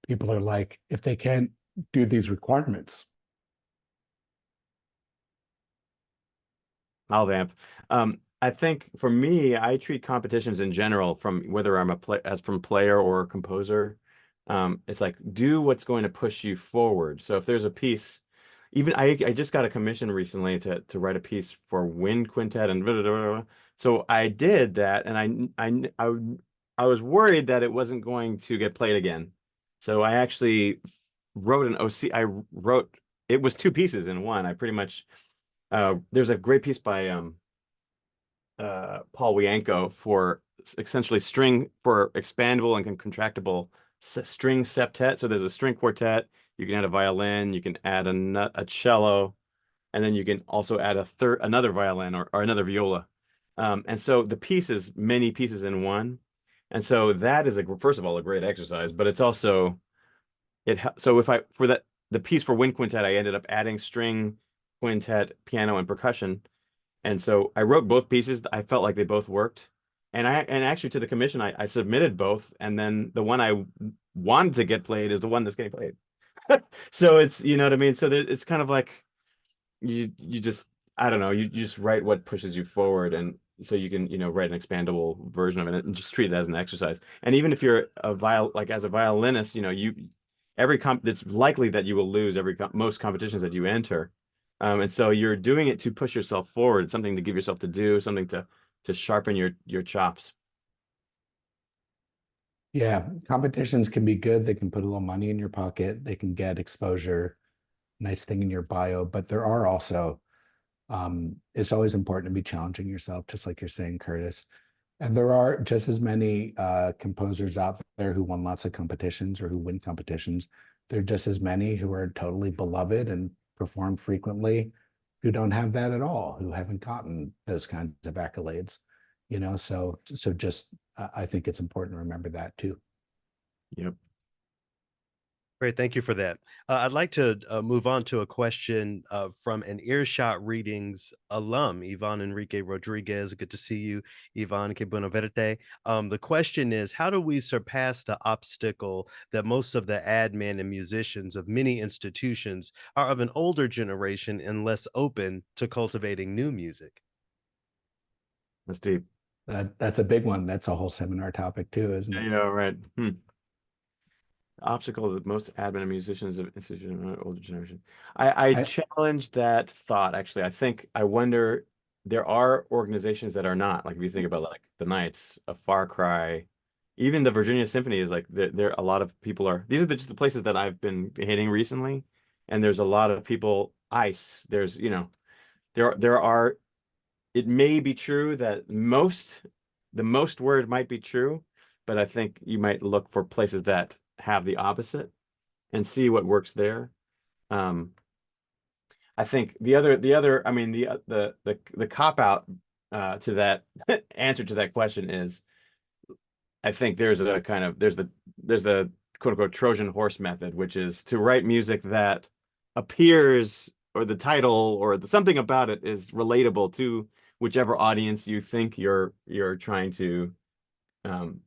people are like, if they can't do these requirements. I'll vamp. I think for me, I treat competitions in general, from whether I'm from player or composer. It's like, do what's going to push you forward. So if there's a piece, even I just got a commission recently to write a piece for wind quintet and blah, blah, blah, blah. So I did that, and I was worried that it wasn't going to get played again. So I actually wrote an OC. I wrote it was two pieces in one. I pretty much there's a great piece by Paul Wianco for essentially string for expandable and contractible string septet. So there's a string quartet. You can add a violin. You can add a cello, and then you can also add another violin or another viola. And so the piece is many pieces in one. And so that is first of all a great exercise, but it's also so if I for that the piece for wind quintet, I ended up adding string quintet, piano, and percussion. And so I wrote both pieces. I felt like they both worked. And actually to the commission, I submitted both. And then the one I wanted to get played is the one that's getting played. So it's, you know what I mean? So it's kind of like you just, I don't know, you just write what pushes you forward. And so you can, write an expandable version of it and just treat it as an exercise. And even if you're like as a violinist, it's likely that you will lose most competitions that you enter. And so you're doing it to push yourself forward, something to give yourself to do, something to sharpen your chops. Yeah, competitions can be good. They can put a little money in your pocket. They can get exposure, nice thing in your bio. But there are also, it's always important to be challenging yourself, just like you're saying, Curtis. And there are just as many composers out there who won lots of competitions or who win competitions. There are just as many who are totally beloved and perform frequently who don't have that at all, who haven't gotten those kinds of accolades. So just I think it's important to remember that too. Yep. Great, thank you for that. I'd like to move on to a question from an Earshot Readings alum, Ivan Enrique Rodriguez. Good to see you, Ivan. Que bueno verte. The question is, how do we surpass the obstacle that most of the admin and musicians of many institutions are of an older generation and less open to cultivating new music? That's deep. That's a big one. That's a whole seminar topic too, isn't it? Right. Obstacle that most admin and musicians of institution older generation. I I challenge that thought, actually. I wonder, there are organizations that are not. Like if you think about like the Knights, a Far Cry, even the Virginia Symphony is like there a lot of people are these are just the places that I've been hitting recently. And there's a lot of people, ICE, there's there are it may be true that the most word might be true, but I think you might look for places that have the opposite and see what works there. Um, I think I mean, the cop out to that answer to that question is, I think there's the quote unquote Trojan horse method, which is to write music that appears, or the title or something about it is relatable to whichever audience you think you're trying to um,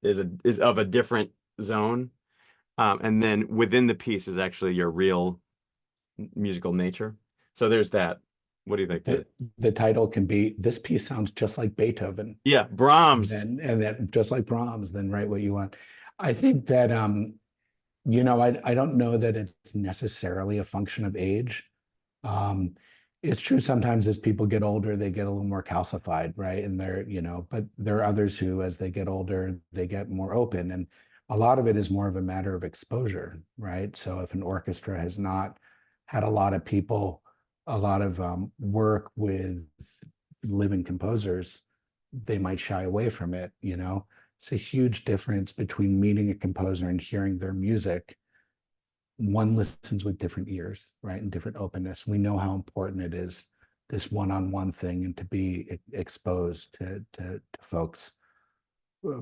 is of a different zone. And then within the piece is actually your real musical nature. So there's that. What do you think, Peter? the title can be, this piece sounds just like Beethoven, Yeah, and Brahms. then just like Brahms, then write what you want. I think that I don't know that it's necessarily a function of age. Um, it's true sometimes as people get older, they get a little more calcified, right? And but there are others who, as they get older, they get more open. And a lot of it is more of a matter of exposure, right? So if an orchestra has not had a lot of people, a lot of work with living composers, they might shy away from it. It's a huge difference between meeting a composer and hearing their music. One listens with different ears, right? And different openness. We know how important it is, this one-on-one thing, and to be exposed to folks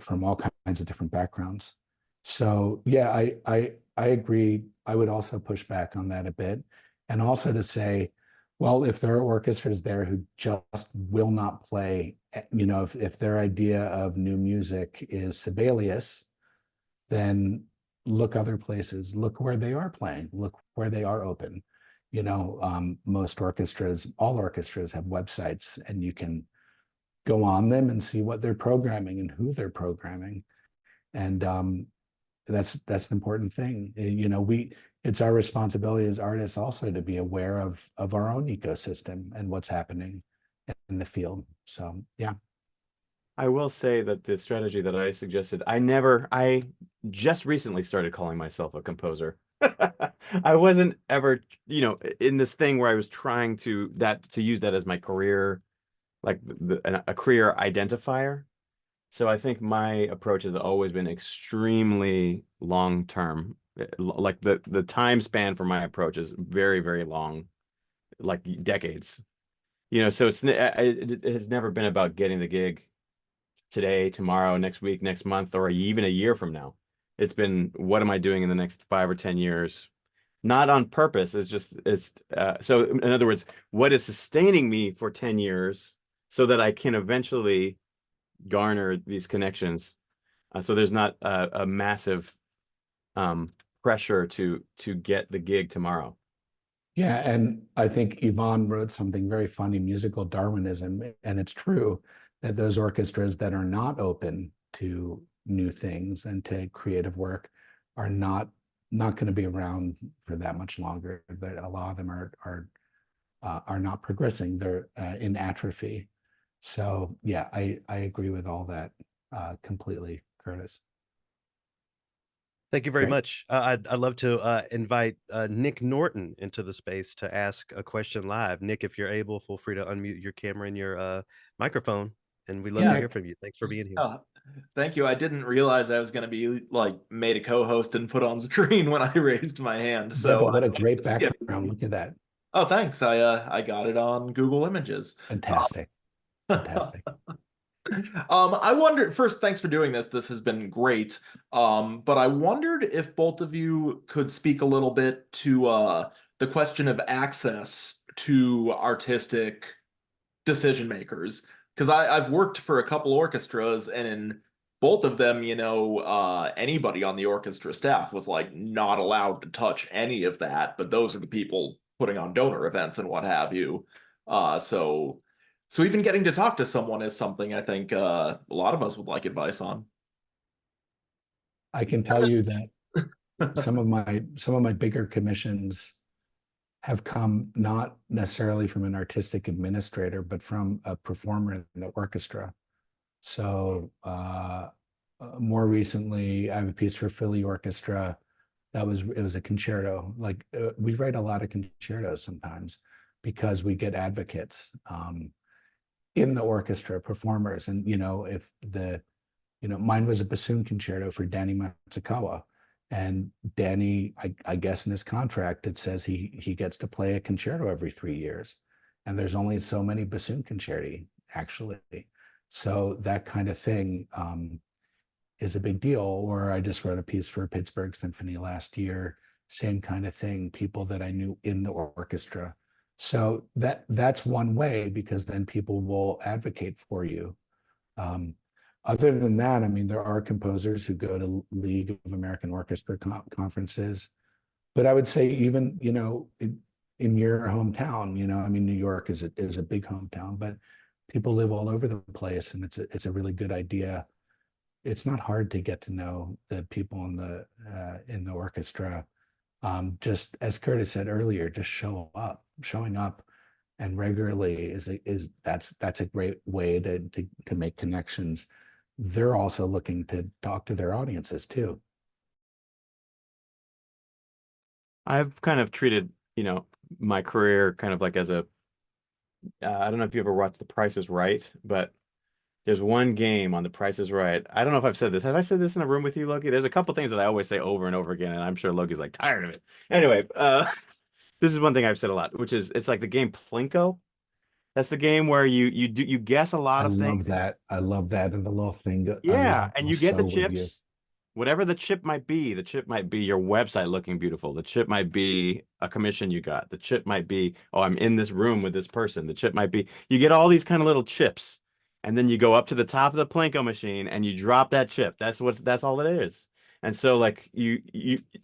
from all kinds of different backgrounds. So yeah, I agree. I would also push back on that a bit. And also to say, well, if there are orchestras there who just will not play, if their idea of new music is Sibelius, then look other places, look where they are playing, look where they are open. Most orchestras, all orchestras have websites, and you can go on them and see what they're programming and who they're programming. And that's an important thing. It's our responsibility as artists also to be aware of our own ecosystem and what's happening, in the field. So yeah. I will say that the strategy that I suggested, I just recently started calling myself a composer. I wasn't ever, in this thing where I was trying to use that as my career, like a career identifier. So I think my approach has always been extremely long term. Like the time span for my approach is very, very long, like decades. So it has never been about getting the gig today, tomorrow, next week, next month, or even a year from now. It's been, what am I doing in the next 5 or 10 years? Not on purpose. So in other words, what is sustaining me for 10 years so that I can eventually garner these connections. So there's not a massive pressure to get the gig tomorrow. Yeah, and I think Yvonne wrote something very funny, musical Darwinism, and it's true that those orchestras that are not open to new things and to creative work are not going to be around for that much longer. That a lot of them are not progressing; they're in atrophy. So yeah, I agree with all that completely, Curtis. Thank you very Great. much. I'd love to invite Nick Norton into the space to ask a question live. Nick, if you're able, feel free to unmute your camera and your microphone, and we'd Hey, love to Yeah. hear Nick. from you. Thanks for being here. Oh, thank you. I didn't realize I was going to be like made a co-host and put on screen when I raised my hand. Yeah, So but what a great just give background. Look at that. oh, thanks. I got it on Google Images. Fantastic. Fantastic. I wondered first, thanks for doing this. This has been great. But I wondered if both of you could speak a little bit to the question of access to artistic decision makers. Because I've worked for a couple orchestras, and in both of them, anybody on the orchestra staff was like not allowed to touch any of that. But those are the people putting on donor events and what have you. So even getting to talk to someone is something I think a lot of us would like advice on. I can tell you that some of my bigger commissions have come not necessarily from an artistic administrator, but from a performer in the orchestra. So more recently, I have a piece for Philly Orchestra. It was a concerto. Like we write a lot of concertos sometimes because we get advocates in the orchestra, performers, and if mine was a bassoon concerto for Danny Matsukawa. And Danny, I guess in his contract, it says he gets to play a concerto every 3 years. And there's only so many bassoon concerti, actually. So that kind of thing is a big deal. Or I just wrote a piece for Pittsburgh Symphony last year, same kind of thing, people that I knew in the orchestra. So that's one way, because then people will advocate for you. Other than that, I mean, there are composers who go to League of American Orchestra conferences, but I would say even, in your hometown, I mean, New York is a big hometown, but people live all over the place, and it's a really good idea. It's not hard to get to know the people in the orchestra. Just as Curtis said earlier, just showing up and regularly that's a great way to make connections. They're also looking to talk to their audiences too. I've kind of treated, my career kind of like as I don't know if you ever watched The Price is Right, but there's one game on The Price is Right. I don't know if I've said this. Have I said this in a room with you, Loki? There's a couple things that I always say over and over again, and I'm sure Loki's like tired of it. Anyway, this is one thing I've said a lot, which is it's like the game Plinko. That's the game where you guess a I lot of love things. that. I love that. And the little thing, Yeah, and I'm you get the so with you. chips. Whatever the chip might be, the chip might be your website looking beautiful. The chip might be a commission you got. The chip might be, oh, I'm in this room with this person. The chip might be, you get all these kind of little chips. And then you go up to the top of the Plinko machine and you drop that chip. That's all it is. And so like you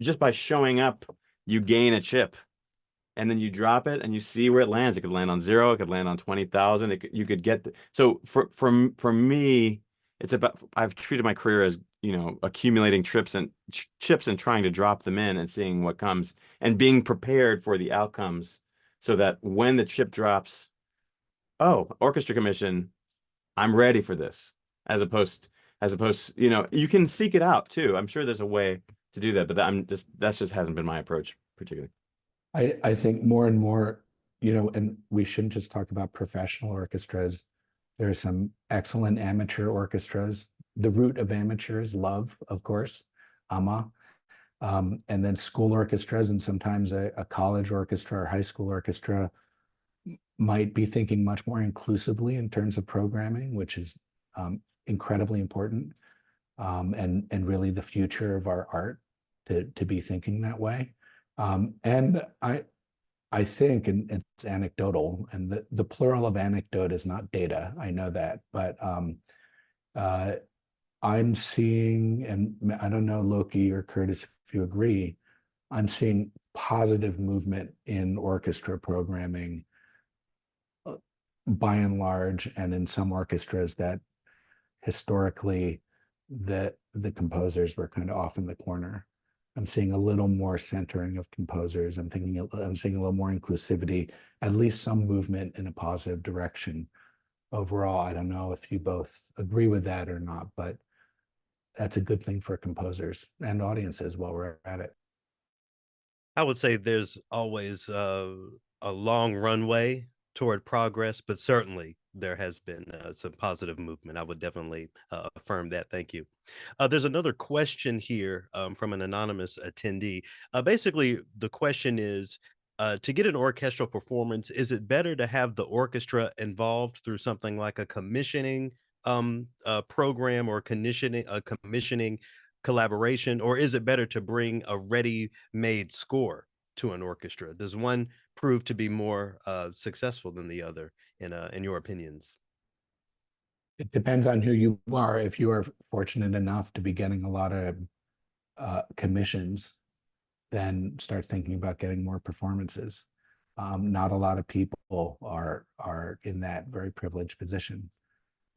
just by showing up, you gain a chip. And then you drop it and you see where it lands. It could land on 0, it could land on 20,000. You could get so for me, it's about I've treated my career as, accumulating chips and trying to drop them in and seeing what comes and being prepared for the outcomes so that when the chip drops, oh, orchestra commission, I'm ready for this, as opposed, you know, you can seek it out too. I'm sure there's a way to do that, but that's just hasn't been my approach particularly. I think more and more, you know, and we shouldn't just talk about professional orchestras. There are some excellent amateur orchestras. The root of amateurs, love, of course, ama, and then school orchestras, and sometimes a college orchestra or high school orchestra might be thinking much more inclusively in terms of programming, which is incredibly important, and really the future of our art to be thinking that way. And I think, and it's anecdotal, and the plural of anecdote is not data. I know that, but uh, I'm seeing, and I don't know, Loki or Curtis, if you agree, I'm seeing positive movement in orchestra programming by and large, and in some orchestras that historically the composers were kind of off in the corner. I'm seeing a little more centering of composers. I'm seeing a little more inclusivity, at least some movement in a positive direction. Overall, I don't know if you both agree with that or not, but that's a good thing for composers and audiences while we're at it. I would say there's always a long runway toward progress, but certainly there has been some positive movement. I would definitely affirm that. Thank you. There's another question here from an anonymous attendee. Basically, the question is to get an orchestral performance, is it better to have the orchestra involved through something like a commissioning program or commissioning collaboration, or is it better to bring a ready-made score to an orchestra? Does one prove to be more successful than the other in your opinions? It depends on who you are. If you are fortunate enough to be getting a lot of commissions, then start thinking about getting more performances. Not a lot of people are in that very privileged position.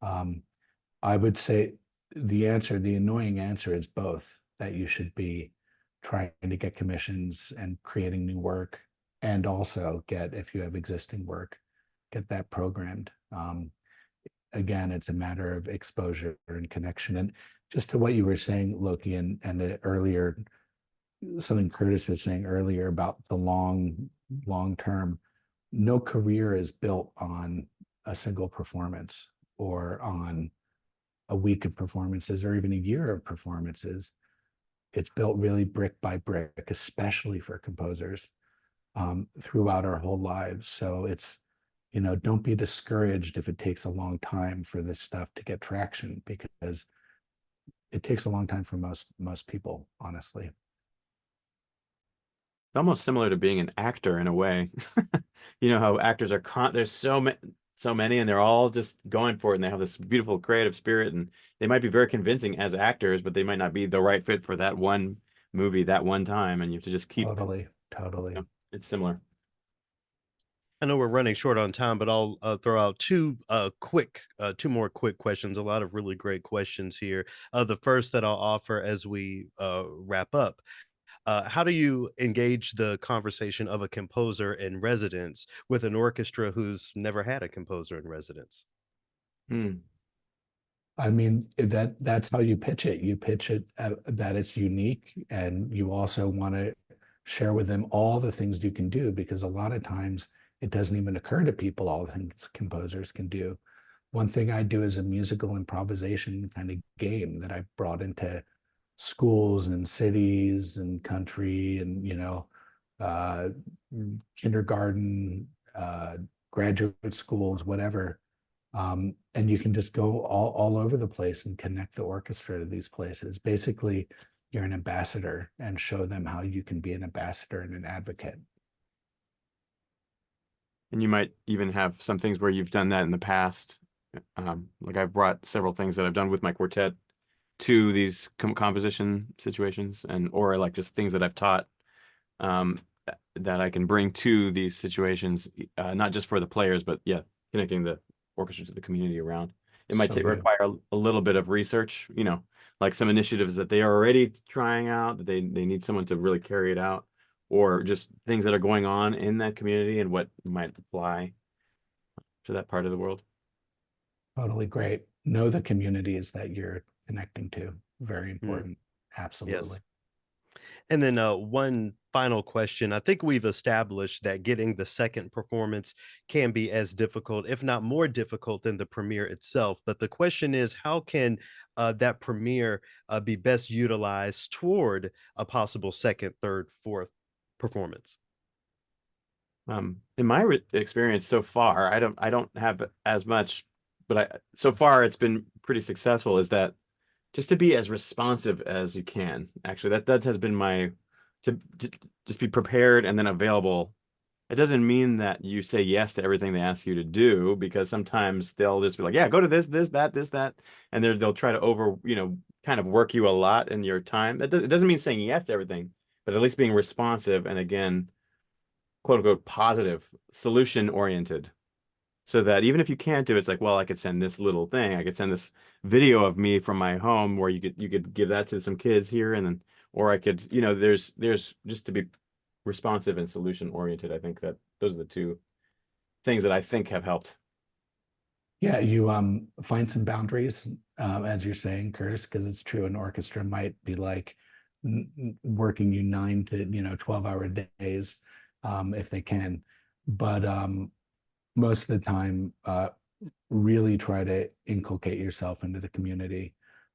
I would say the annoying answer is both, that you should be trying to get commissions and creating new work, and also get, if you have existing work, get that programmed. Again, it's a matter of exposure and connection. And just to what you were saying, Loki, and earlier, something Curtis was saying earlier about the long term, no career is built on a single performance or on a week of performances or even a year of performances. It's built really brick by brick, especially for composers, throughout our whole lives. So it's, you know, don't be discouraged if it takes a long time for this stuff to get traction, because it takes a long time for most people, honestly. It's almost similar to being an actor in a way. You know how actors are there's so many, and they're all just going for it, and they have this beautiful creative spirit, and they might be very convincing as actors, but they might not be the right fit for that one movie that one time, and you have to just keep, Totally. you know, it's similar. I know we're running short on time, but I'll throw out two more quick questions. A lot of really great questions here. The first that I'll offer as we wrap up: how do you engage the conversation of a composer in residence with an orchestra who's never had a composer in residence? Hmm. I mean, that's how you pitch it. You pitch it that it's unique, and you also want to share with them all the things you can do, because a lot of times it doesn't even occur to people all the things composers can do. One thing I do is a musical improvisation kind of game that I brought into schools and cities and country, and, you know, uh, kindergarten, graduate schools, whatever. And you can just go all over the place and connect the orchestra to these places. Basically, you're an ambassador, and show them how you can be an ambassador and an advocate. And you might even have some things where you've done that in the past. Like I've brought several things that I've done with my quartet to these composition situations, and or like just things that I've taught, um, that I can bring to these situations, not just for the players, but yeah, connecting the orchestra to the community around. It might So good. require a little bit of research, you know, like some initiatives that they are already trying out, that they need someone to really carry it out, or just things that are going on in that community and what might apply. to that part of the world. Totally great. Know the communities that you're connecting to. Very Mm, important. yes. Absolutely. And then one final question. I think we've established that getting the second performance can be as difficult, if not more difficult, than the premiere itself. But the question is, how can that premiere be best utilized toward a possible second, third, fourth performance? In my experience so far, I don't have as much, but so far it's been pretty successful. Is that just to be as responsive as you can? Actually, that has been my to just be prepared and then available. It doesn't mean that you say yes to everything they ask you to do, because sometimes they'll just be like, yeah, go to this, that, and they'll try to kind of work you a lot in your time. It doesn't mean saying yes to everything, but at least being responsive and, again, quote unquote positive, solution oriented, so that even if you can't do it, it's like, well, I could send this little thing. I could send this video of me from my home where you could give that to some kids here, and then, or I could, there's just to be responsive and solution oriented. I think that those are the two things that I think have helped. Yeah, you find some boundaries, as you're saying, Curtis, because it's true. An orchestra might be like working you 9 to 12-hour days, if they can, but most of the time, really try to inculcate yourself into the community,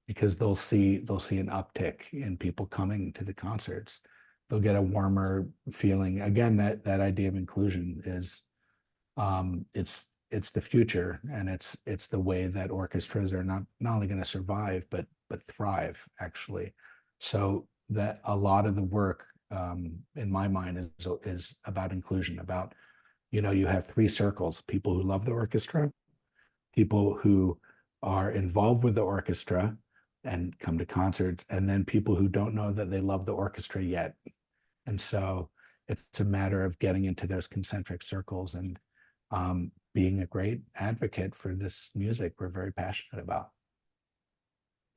because they'll see an uptick in people coming to the concerts. They'll get a warmer feeling. Again, that idea of inclusion is, it's the future, and it's the way that orchestras are not only going to survive but thrive, actually. So that a lot of the work, in my mind, is about inclusion. About, you have three circles: people who love the orchestra, people who are involved with the orchestra and come to concerts, and then people who don't know that they love the orchestra yet. And so it's a matter of getting into those concentric circles and, being a great advocate for this music we're very passionate about.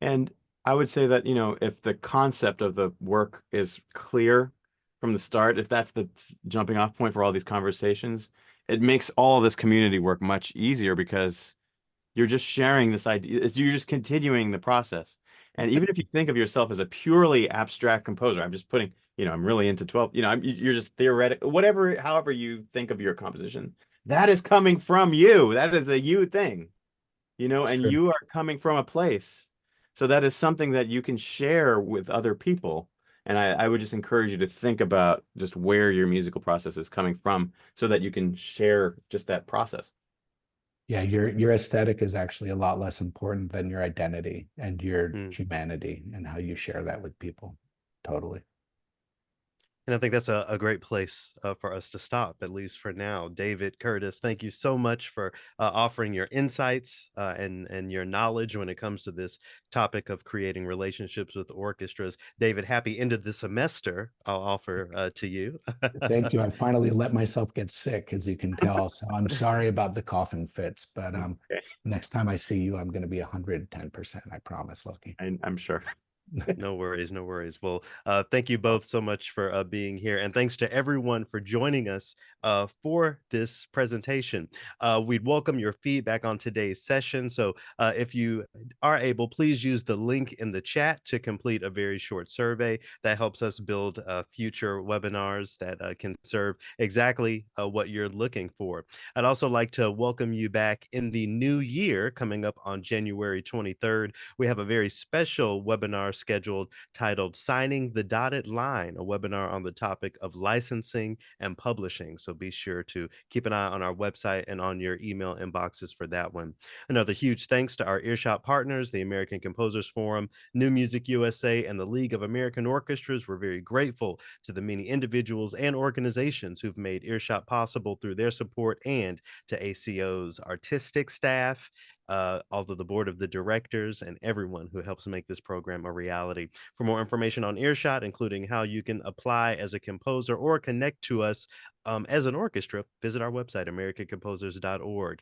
And I would say that, if the concept of the work is clear from the start, if that's the jumping off point for all these conversations, it makes all of this community work much easier, because you're just sharing this idea. You're just continuing the process. And even if you think of yourself as a purely abstract composer, I'm just putting, I'm really into 12, you're just theoretic, whatever, however you think of your composition, that is coming from you. That is a you thing, It's and true. you are coming from a place. So that is something that you can share with other people. And I would just encourage you to think about just where your musical process is coming from, so that you can share just that process. Yeah, your aesthetic is actually a lot less important than your identity and your Mm. humanity and how you share that with people. Totally. And I think that's a great place for us to stop, at least for now. David, Curtis, thank you so much for offering your insights and your knowledge when it comes to this topic of creating relationships with orchestras. David, happy end of the semester, I'll offer to you. Thank you. I finally let myself get sick, as you can tell. So I'm sorry about the coughing fits, but Okay. next time I see you, I'm going to be 110%. I promise, Loki. I'm sure. No worries, no worries. Well, thank you both so much for being here, and thanks to everyone for joining us for this presentation. We'd welcome your feedback on today's session. So, if you are able, please use the link in the chat to complete a very short survey that helps us build future webinars that can serve exactly what you're looking for. I'd also like to welcome you back in the new year, coming up on January 23rd. We have a very special webinar scheduled titled Signing the Dotted Line, a webinar on the topic of licensing and publishing. So be sure to keep an eye on our website and on your email inboxes for that one. Another huge thanks to our earshot partners, the American Composers Forum, New Music USA, and the League of American Orchestras. We're very grateful to the many individuals and organizations who've made earshot possible through their support, and to ACO's artistic staff, all of the board of the directors, and everyone who helps make this program a reality. For more information on Earshot, including how you can apply as a composer or connect to us as an orchestra, visit our website, americancomposers.org.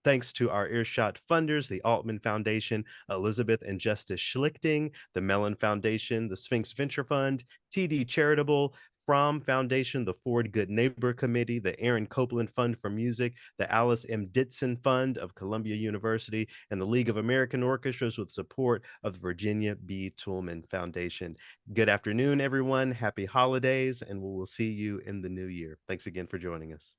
Thanks to our Earshot funders, the Altman Foundation, Elizabeth and Justice Schlichting, the Mellon Foundation, the Sphinx Venture Fund, TD Charitable, Fromm Foundation, the Ford Good Neighbor Committee, the Aaron Copland Fund for Music, the Alice M. Ditson Fund of Columbia University, and the League of American Orchestras with support of the Virginia B. Toolman Foundation. Good afternoon, everyone. Happy holidays, and we will see you in the new year. Thanks again for joining us.